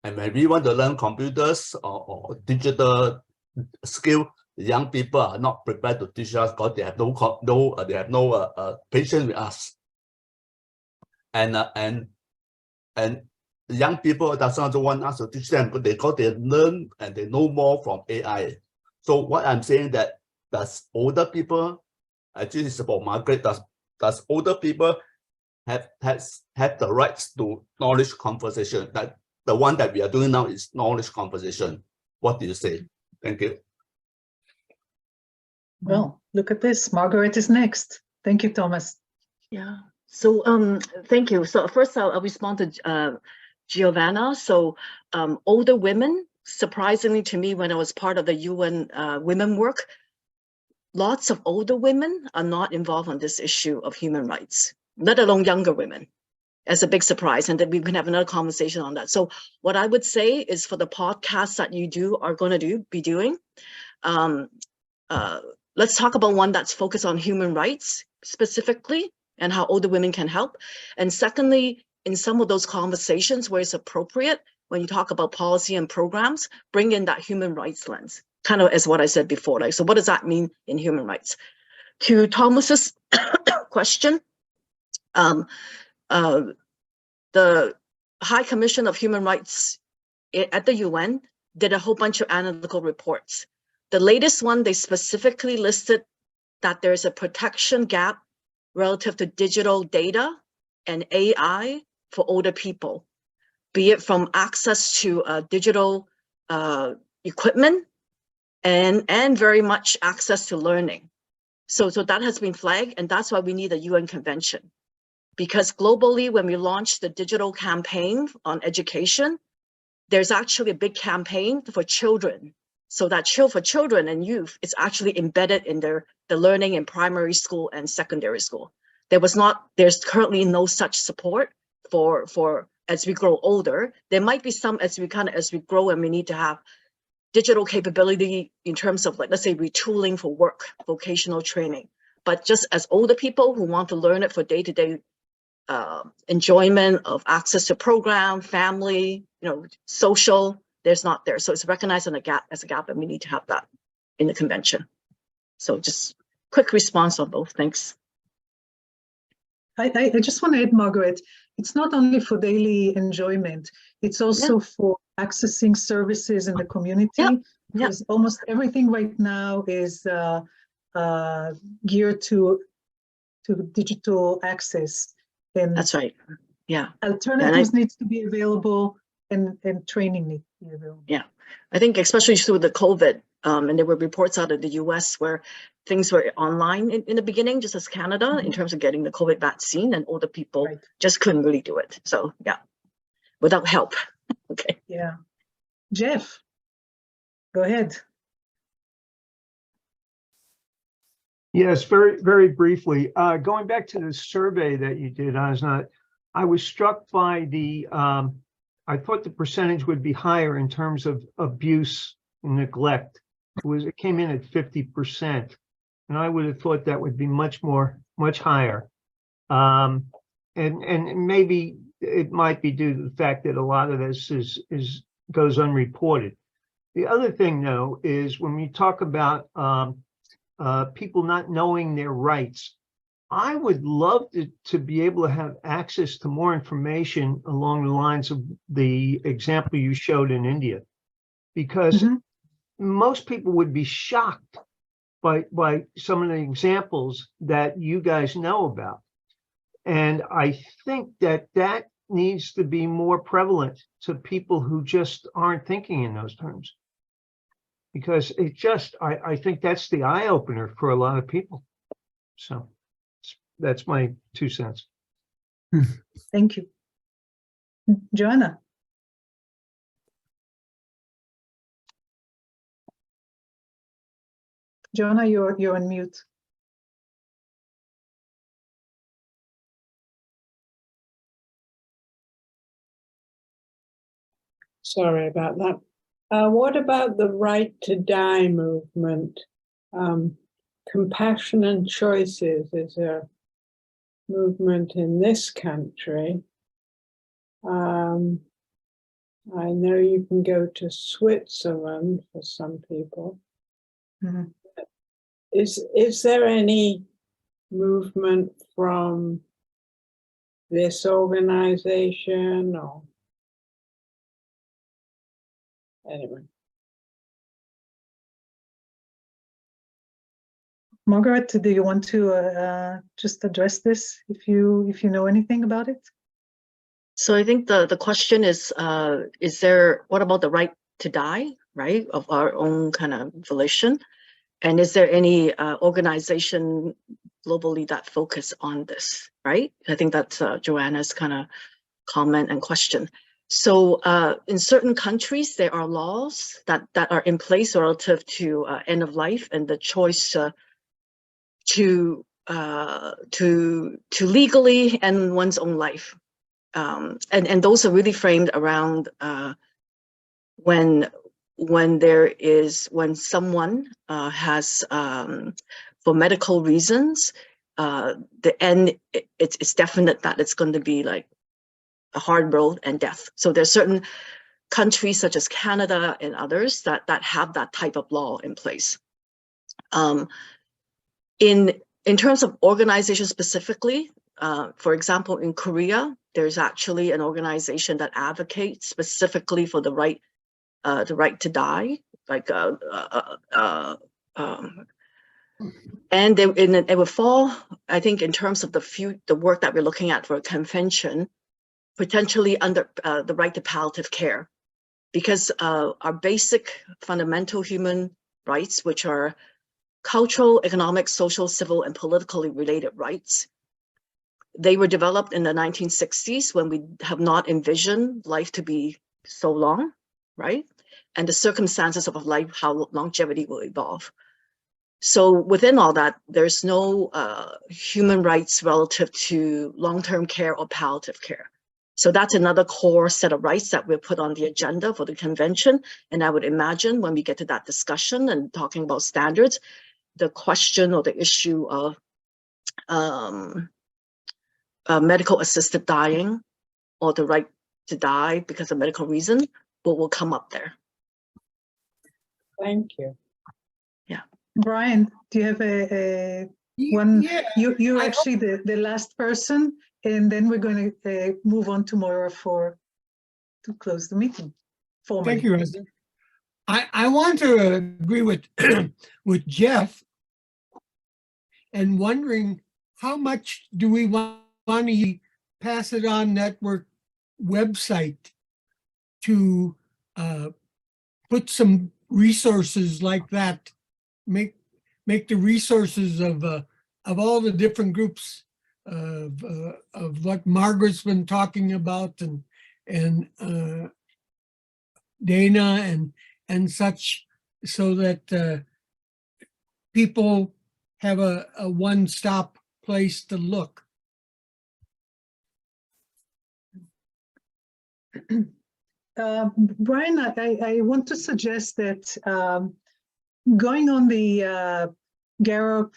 And when we want to learn computers or digital skill, the young people are not prepared to teach us because they have no patience with us. And young people doesn't want us to teach them because they learn and they know more from AI. So what I'm saying that does older people, actually it's about Margaret, does older people have the rights to knowledge conversation? That the one that we are doing now is knowledge conversation. What do you say? Thank you. Well, look at this. Margaret is next. Thank you, Thomas. Yeah. So thank you. So first I'll respond to Giovanna. So older women, surprisingly to me, when I was part of the UN women work, lots of older women are not involved on this issue of human rights, let alone younger women. As a big surprise, and then we can have another conversation on that. So what I would say is, for the podcasts that you are going to be doing, let's talk about one that's focused on human rights specifically and how older women can help. And secondly, in some of those conversations where it's appropriate, when you talk about policy and programs, bring in that human rights lens, kind of as what I said before. Like, so what does that mean in human rights? To Thomas's question, the High Commission of Human Rights at the UN did a whole bunch of analytical reports. The latest one, they specifically listed that there's a protection gap relative to digital data and AI for older people, be it from access to digital equipment and very much access to learning. So that has been flagged, and that's why we need a UN convention. Because globally, when we launched the digital campaign on education, there's actually a big campaign for children. So that for children and youth, it's actually embedded in the learning in primary school and secondary school. There's currently no such support for as we grow older. There might be some as we grow, and we need to have digital capability in terms of, like, let's say, retooling for work, vocational training. But just as older people who want to learn it for day-to-day enjoyment of access to program, family, social, there's not there. So it's recognized as a gap, and we need to have that in the convention. So just quick response on both. Thanks. I just want to add, Margaret, it's not only for daily enjoyment, it's also for accessing services in the community, because almost everything right now is geared to digital access. And that's right. Yeah. Alternatives needs to be available, and training needs to be available. Yeah. I think especially through the COVID, and there were reports out of the US where things were online in the beginning, just as Canada, in terms of getting the COVID vaccine, and older people just couldn't really do it. So yeah, without help. Okay. Yeah. Jeff, go ahead. Yes, very, very briefly. Going back to the survey that you did, Asnat, I was struck by the, I thought the percentage would be higher in terms of abuse and neglect. It came in at 50%. And I would have thought that would be much higher. And maybe it might be due to the fact that a lot of this goes unreported. The other thing, though, is when we talk about people not knowing their rights, I would love to be able to have access to more information along the lines of the example you showed in India, because most people would be shocked by some of the examples that you guys know about. And I think that needs to be more prevalent to people who just aren't thinking in those terms. Because I think that's the eye opener for a lot of people. So that's my 2 cents. Thank you. Joanna. Joanna, you're on mute. Sorry about that. What about the Right to Die movement? Compassion and Choices is a movement in this country. I know you can go to Switzerland for some people. Is there any movement from this organization or anyway? Margaret, do you want to just address this if you know anything about it? So I think the question is what about the right to die, right, of our own kind of volition? And is there any organization globally that focus on this, right? I think that's Joanna's kind of comment and question. So in certain countries, there are laws that are in place relative to end of life and the choice to legally end one's own life. And those are really framed around when someone has for medical reasons, the end, it's definite that it's going to be like a hard road and death. So there's certain countries such as Canada and others that have that type of law in place. In terms of organization specifically, for example, in Korea, there's actually an organization that advocates specifically for the right to die, like and it would fall, I think, in terms of the work that we're looking at for a convention, potentially under the right to palliative care, because our basic fundamental human rights, which are cultural, economic, social, civil, and politically related rights, they were developed in the 1960s when we have not envisioned life to be so long, right? And the circumstances of life, how longevity will evolve. So within all that, there's no human rights relative to long-term care or palliative care. So that's another core set of rights that we'll put on the agenda for the convention. And I would imagine when we get to that discussion and talking about standards, the question or the issue of medical assisted dying or the right to die because of medical reason will come up there. Thank you. Brian, do you have a one? Yeah, You're I actually the last person, and then we're going to move on to Moira to close the meeting. Formally. thank you, Reza. I want to agree with with Jeff and wondering how much do we want to pass it on network website to put some resources like that, make the resources of all the different groups of what Margaret's been talking about and Dana and such, so that people have a one-stop place to look. Brian, I want to suggest that going on the GAROP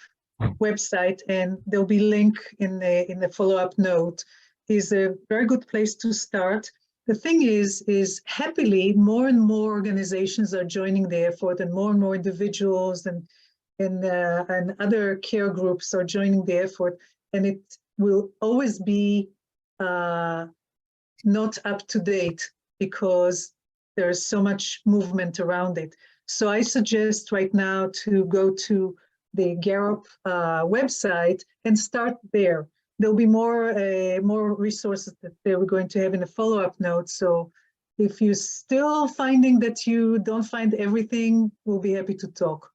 website, and there'll be link in the follow-up note, is a very good place to start. The thing is happily more and more organizations are joining the effort, and more individuals and other care groups are joining the effort, and it will always be not up to date because there's so much movement around it. So I suggest right now to go to the GAROP website and start there. There'll be more resources that we're going to have in a follow-up note. So if you're still finding that you don't find everything, we'll be happy to talk.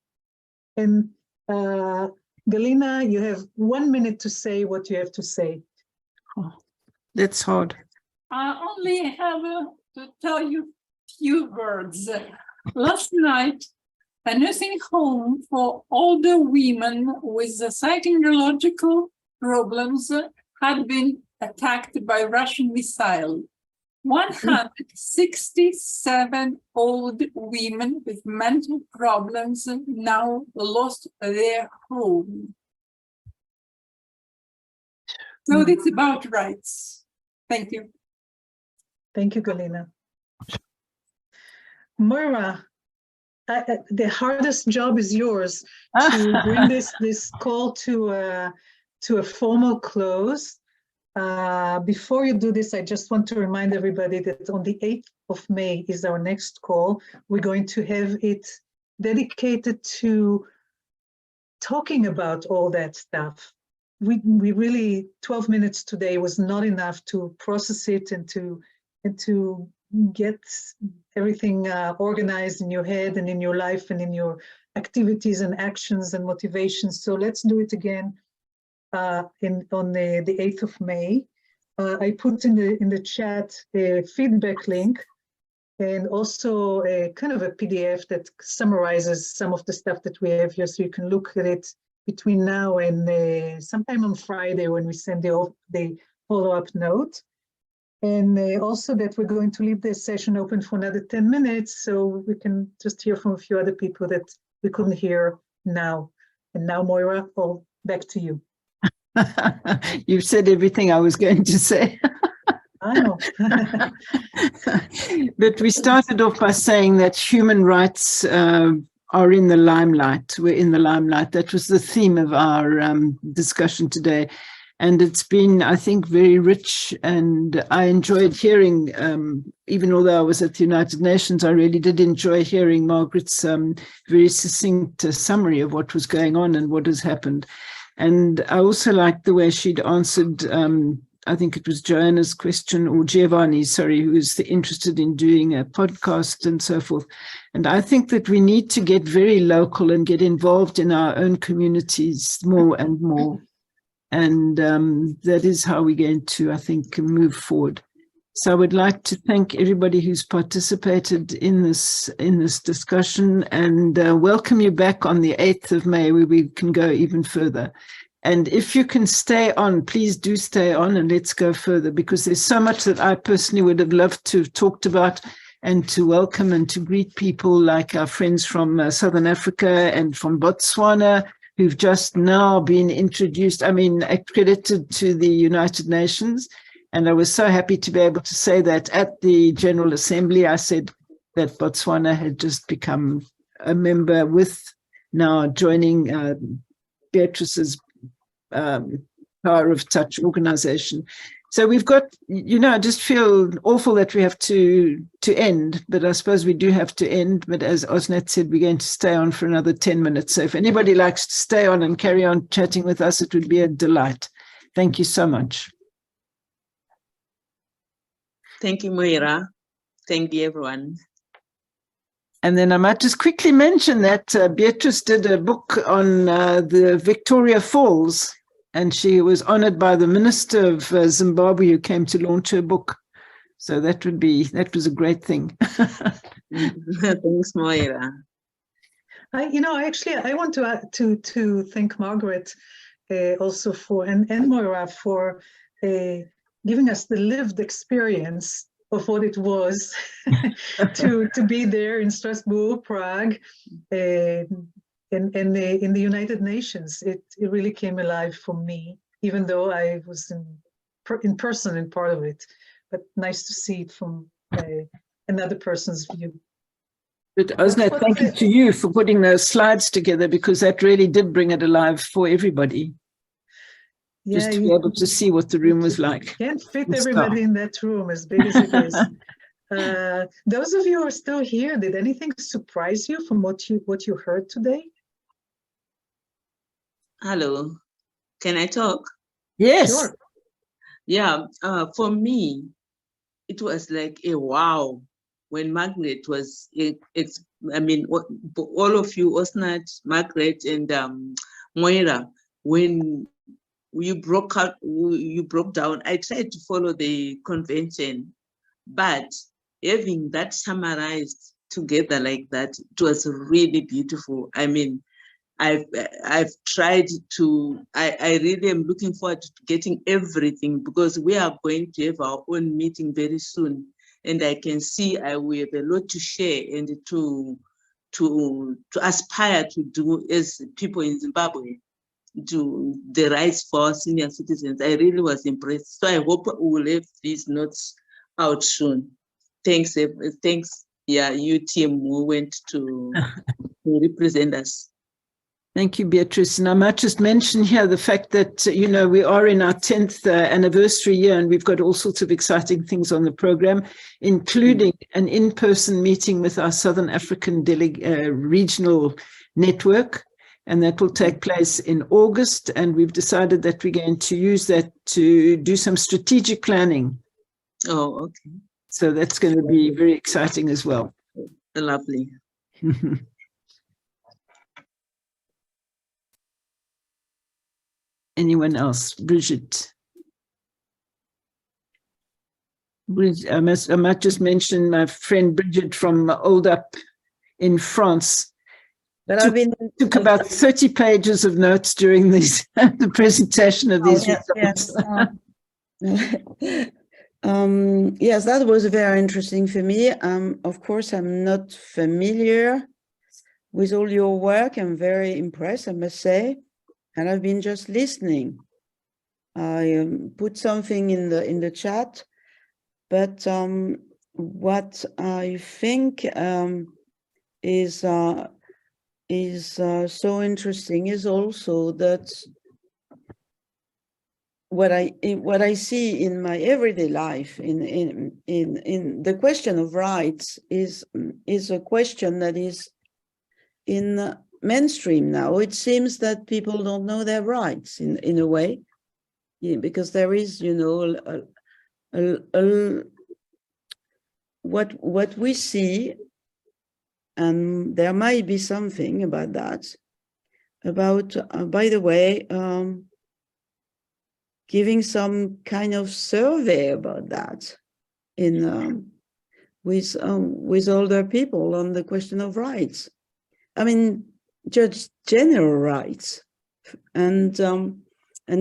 And Galina, you have 1 minute to say what you have to say. Oh, that's hard. I only have to tell you few words. Last night, a nursing home for older women with psychological problems had been attacked by Russian missile. 167 old women with mental problems now lost their home. So it's about rights. Thank you. Thank you, Galina. Moira, the hardest job is yours to bring this call to a formal close. Before you do this, I just want to remind everybody that on the 8th of May is our next call. We're going to have it dedicated to talking about all that stuff. We really, 12 minutes today was not enough to process it and to get everything organized in your head and in your life and in your activities and actions and motivations. So let's do it again on the 8th of May. I put in the chat a feedback link and also a kind of a PDF that summarizes some of the stuff that we have here, so you can look at it between now and sometime on Friday when we send the follow-up note. And also that we're going to leave this session open for another 10 minutes so we can just hear from a few other people that we couldn't hear now. And now, Moira, back to you. You've said everything I was going to say. I know. But we started off by saying that human rights are in the limelight. We're in the limelight. That was the theme of our discussion today. And it's been, I think, very rich. And I enjoyed hearing, even although I was at the United Nations, I really did enjoy hearing Margaret's very succinct summary of what was going on and what has happened. And I also liked the way she'd answered, I think it was Joanna's question, or Giovanni, sorry, who was interested in doing a podcast and so forth. And I think that we need to get very local and get involved in our own communities more and more. And that is how we're going to, I think, move forward. So I would like to thank everybody who's participated in this discussion, and welcome you back on the 8th of May, where we can go even further. And if you can stay on, please do stay on, and let's go further, because there's so much that I personally would have loved to have talked about and to welcome and to greet people like our friends from Southern Africa and from Botswana, who've just now been introduced, accredited to the United Nations. And I was so happy to be able to say that at the General Assembly. I said, that Botswana had just become a member with now joining Beatrice's Power of Touch organization. So we've got, you know, I just feel awful that we have to end, but I suppose we do have to end. But as Osnat said, we're going to stay on for another 10 minutes. So if anybody likes to stay on and carry on chatting with us, it would be a delight. Thank you so much. Thank you, Moira. Thank you, everyone. And then I might just quickly mention that Beatrice did a book on the Victoria Falls, and she was honored by the Minister of Zimbabwe, who came to launch her book. So that was a great thing. Thanks, Moira. I want to thank Margaret also for, and Moira for giving us the lived experience of what it was to be there in Strasbourg, Prague, in the United Nations. It really came alive for me, even though I was in person in part of it. But nice to see it from another person's view. But Osnat, thank you to you for putting those slides together, because that really did bring it alive for everybody. Yeah, just to be able to see what the room was like. Can't fit everybody in that room, as big as it is. Those of you who are still here, did anything surprise you from what you heard today? Hello, can I talk? Yes. Sure. Yeah, for me, it was like a wow when Margaret was, I mean, all of you, Osnat, Margaret, and Moira, when you broke down. I tried to follow the convention, but having that summarized together like that, it was really beautiful. I mean, I've tried to, I really am looking forward to getting everything, because we are going to have our own meeting very soon. And I can see we have a lot to share and to aspire to do as people in Zimbabwe, to the rights for senior citizens. I really was impressed. So I hope we will have these notes out soon. Thanks, yeah, you team who went to represent us. Thank you, Beatrice. And I might just mention here the fact that, you know, we are in our 10th anniversary year, and we've got all sorts of exciting things on the program, including an in-person meeting with our Southern African regional network. And that will take place in August. And we've decided that we're going to use that to do some strategic planning. Oh, okay. So that's going to be very exciting as well. Lovely. Anyone else? Bridget. I might just mention my friend Bridget from Old Up in France. But took about 30 pages of notes during the presentation of these results. Yes, that was very interesting for me. Of course, I'm not familiar with all your work. I'm very impressed, I must say. And I've been just listening. I put something in the chat, but what I think is so interesting is also that what I see in my everyday life in the question of rights is a question that is in mainstream now. It seems that people don't know their rights in a way, because there is, you know, what we see, and there might be something about that, about by the way, giving some kind of survey about that in with older people on the question of rights. I mean, just general rights and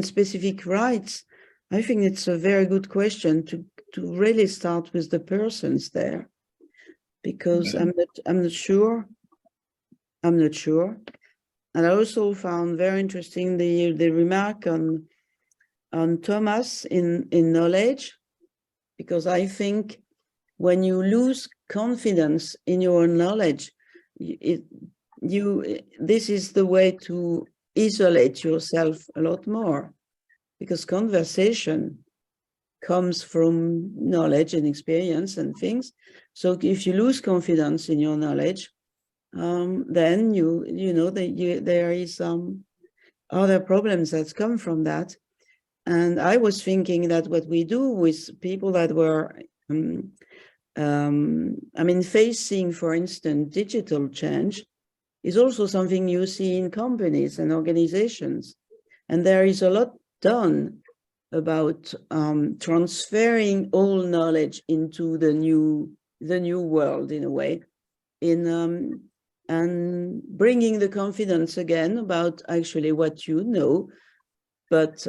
specific rights. I think it's a very good question to really start with the persons there, because I'm not sure. And I also found very interesting the remark on Thomas in knowledge, because I think when you lose confidence in your own knowledge, this is the way to isolate yourself a lot more, because conversation comes from knowledge and experience and things. So if you lose confidence in your knowledge, then there is other problems that come from that. And I was thinking that what we do with people that were, facing, for instance, digital change is also something you see in companies and organizations. And there is a lot done about transferring all knowledge into the new world, in a way, and bringing the confidence again about actually what you know, but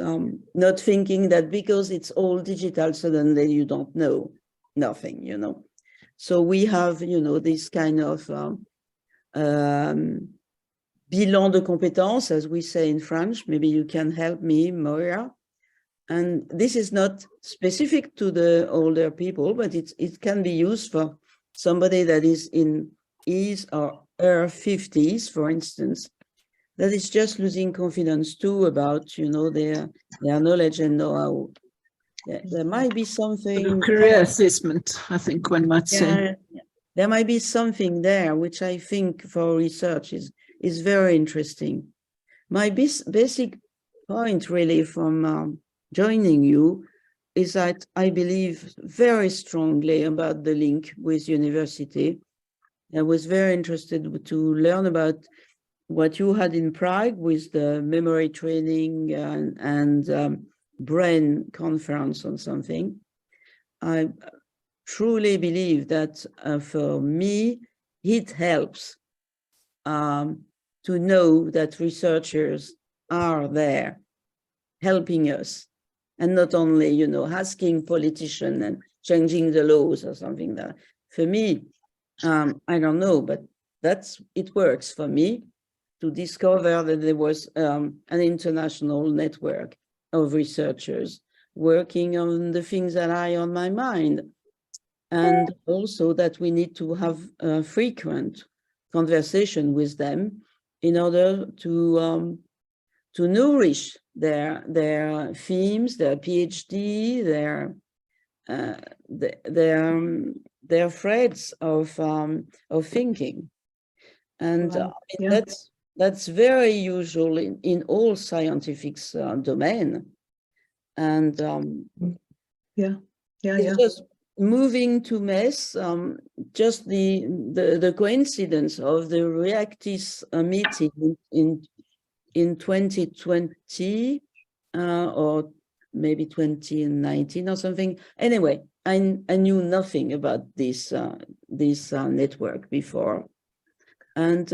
not thinking that because it's all digital, suddenly you don't know nothing, So we have, this kind of bilan de compétences, as we say in French. Maybe you can help me, Moira. And this is not specific to the older people, but it can be used for somebody that is in his or her 50s, for instance, that is just losing confidence too about, their knowledge and know-how. Yeah, there might be something. Career assessment, I think one might say. There might be something there, which I think for research is very interesting. My basic point really from joining you is that I believe very strongly about the link with university. I was very interested to learn about what you had in Prague with the memory training and brain conference on something. I truly believe that for me, it helps to know that researchers are there helping us, and not only, asking politicians and changing the laws or something. That for me, I don't know, but it works for me to discover that there was an international network of researchers working on the things that are on my mind, and also that we need to have a frequent conversation with them in order to nourish their themes, their PhD, their threads of thinking, and that's very usual in all scientific domain. And just moving to Metz, just the coincidence of the REACTIS meeting in 2020 or maybe 2019 or something. Anyway, I knew nothing about this network before, and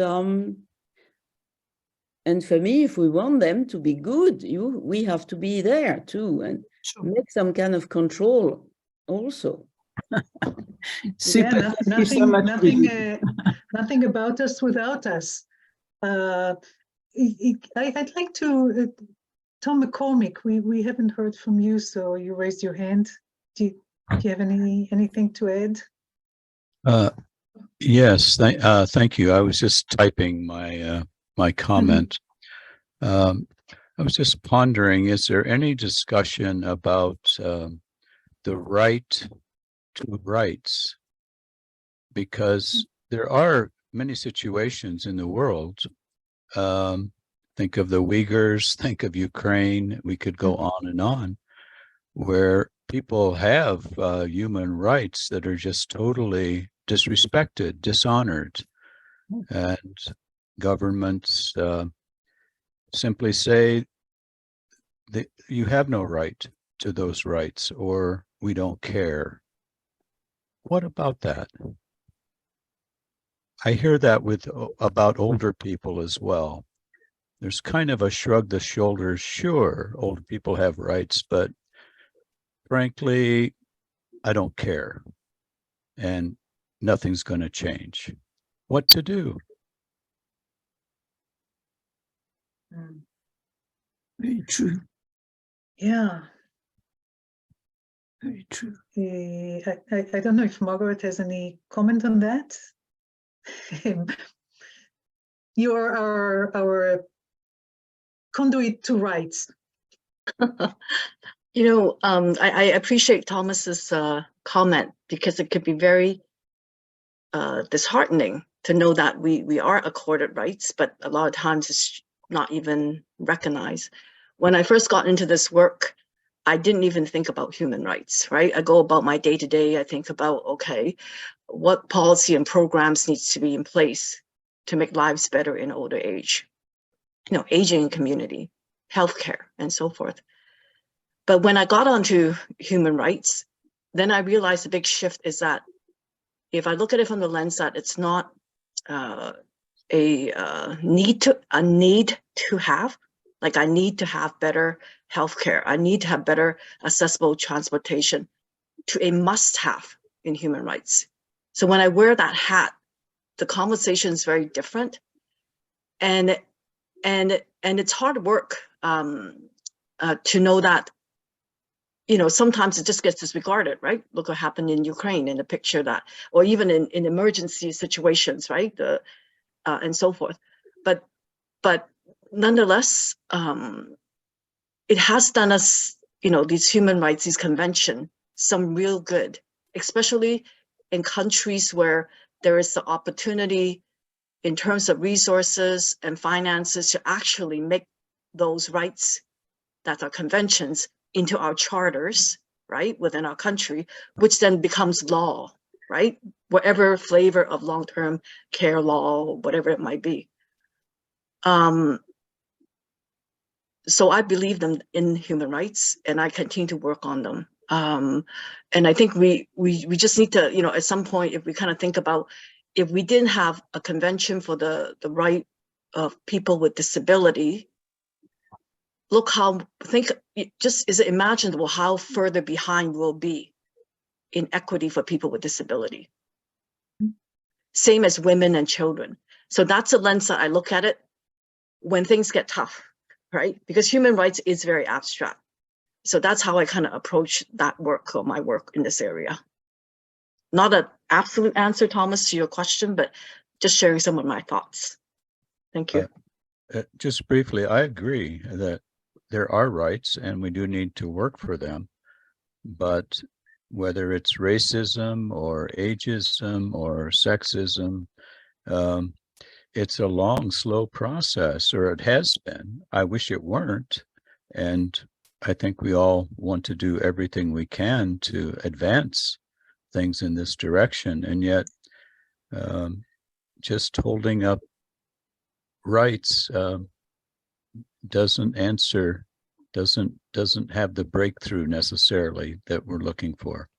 for me, if we want them to be good, we have to be there too and make some kind of control also. Super. Yeah, nothing about us without us. I'd like to, Tom McCormick, we haven't heard from you, so you raised your hand. Do you have anything to add? Yes, thank you. I was just typing my comment. I was just pondering, is there any discussion about the right to rights? Because there are many situations in the world. Think of the Uyghurs, think of Ukraine, we could go on and on, where people have human rights that are just totally disrespected, dishonored, and governments simply say that you have no right to those rights, or we don't care. What about that? I hear that about older people as well. There's kind of a shrug the shoulders. Sure, older people have rights, but frankly, I don't care, and nothing's going to change. What to do? Very true. Yeah. Very true. I don't know if Margaret has any comment on that. You are our conduit to rights. You know, I appreciate Thomas's comment, because it could be very disheartening to know that we are accorded rights, but a lot of times it's not even recognized. When I first got into this work, I didn't even think about human rights, right? I go about my day-to-day, I think about, okay, what policy and programs needs to be in place to make lives better in older age, you know, aging community, healthcare, and so forth. But when I got onto human rights, then I realized the big shift is that if I look at it from the lens that it's not a need to have, like I need to have better healthcare, I need to have better accessible transportation, to a must-have in human rights. So when I wear that hat, the conversation is very different, and it's hard work to know that, you know, sometimes it just gets disregarded, right? Look what happened in Ukraine in the picture that, or even in emergency situations, right? And so forth. But nonetheless, it has done us, you know, these human rights, these convention, some real good, especially in countries where there is the opportunity in terms of resources and finances to actually make those rights that are conventions into our charters, right, within our country, which then becomes law, right? Whatever flavor of long-term care law, whatever it might be. So I believe them in human rights, and I continue to work on them. And I think we just need to, you know, at some point, if we kind of think about, if we didn't have a convention for the right of people with disability, look how, just is it imaginable how further behind we'll be in equity for people with disability? Same as women and children. So that's a lens that I look at it when things get tough, right? Because human rights is very abstract. So that's how I kind of approach that work, or my work in this area. Not an absolute answer, Thomas, to your question, but just sharing some of my thoughts. Thank you. Just briefly, I agree that there are rights and we do need to work for them, but whether it's racism or ageism or sexism, it's a long, slow process, or it has been. I wish it weren't. And I think we all want to do everything we can to advance things in this direction. And yet just holding up rights doesn't have the breakthrough necessarily that we're looking for.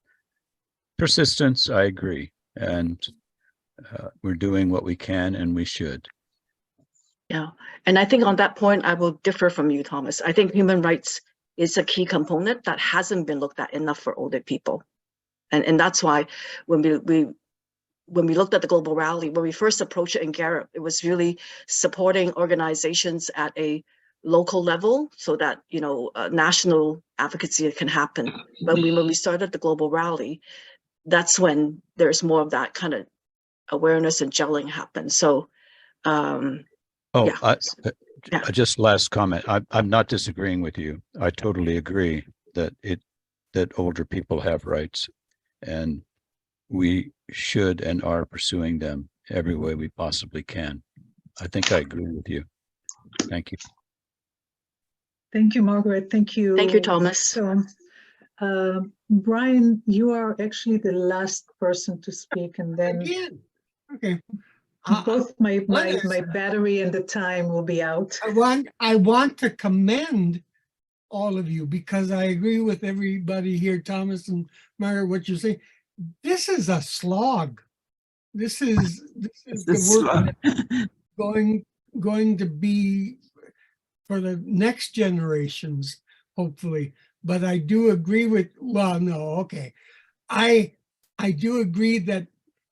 Persistence, I agree. And we're doing what we can, and we should. Yeah, and I think on that point, I will differ from you, Thomas. I think human rights is a key component that hasn't been looked at enough for older people. And that's why when we looked at the global rally, when we first approached it in GAROP, it was really supporting organizations at a local level so that, you know, national advocacy can happen. But when we started the global rally, that's when there's more of that kind of awareness and gelling happen. So, yeah. Just last comment. I'm not disagreeing with you. I totally agree that older people have rights, and we should and are pursuing them every way we possibly can. I think I agree with you. Thank you. Thank you, Margaret. Thank you. Thank you, Thomas. So, Brian, you are actually the last person to speak, and then Again. Okay. both my battery and the time will be out. I want to commend all of you, because I agree with everybody here, Thomas and Margaret, what you're saying. This is a slog. This is the work going to be for the next generations, hopefully. But I do agree with, well, no, okay. I do agree that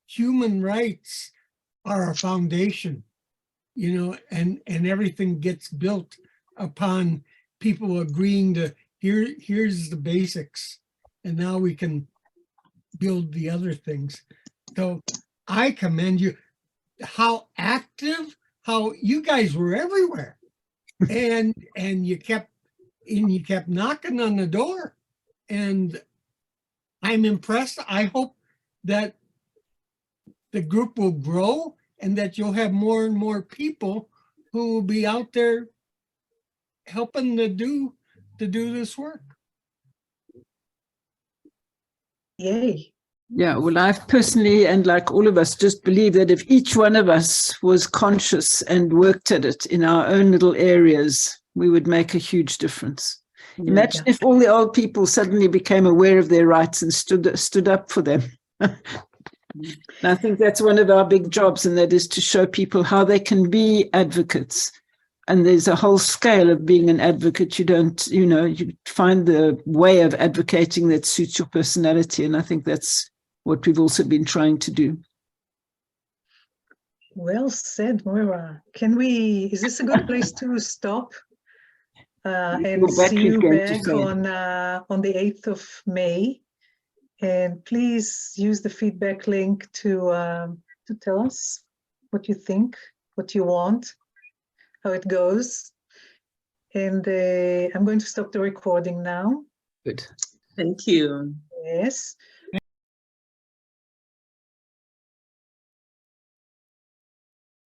human rights are a foundation, you know, and everything gets built upon people agreeing to here's the basics, and now we can build the other things. So I commend you. How active, how you guys were everywhere, and you kept knocking on the door, and I'm impressed. I hope that the group will grow and that you'll have more and more people who will be out there helping to do this work. Yay. Yeah, well, I've personally, and like all of us, just believe that if each one of us was conscious and worked at it in our own little areas, we would make a huge difference. Imagine if all the old people suddenly became aware of their rights and stood up for them. And I think that's one of our big jobs, and that is to show people how they can be advocates. And there's a whole scale of being an advocate. You don't, you find the way of advocating that suits your personality. And I think that's what we've also been trying to do. Well said, Moira. Is this a good place to stop? And see you back on the 8th of May. And please use the feedback link to tell us what you think, what you want, how it goes. And I'm going to stop the recording now. Good. Thank you. Yes.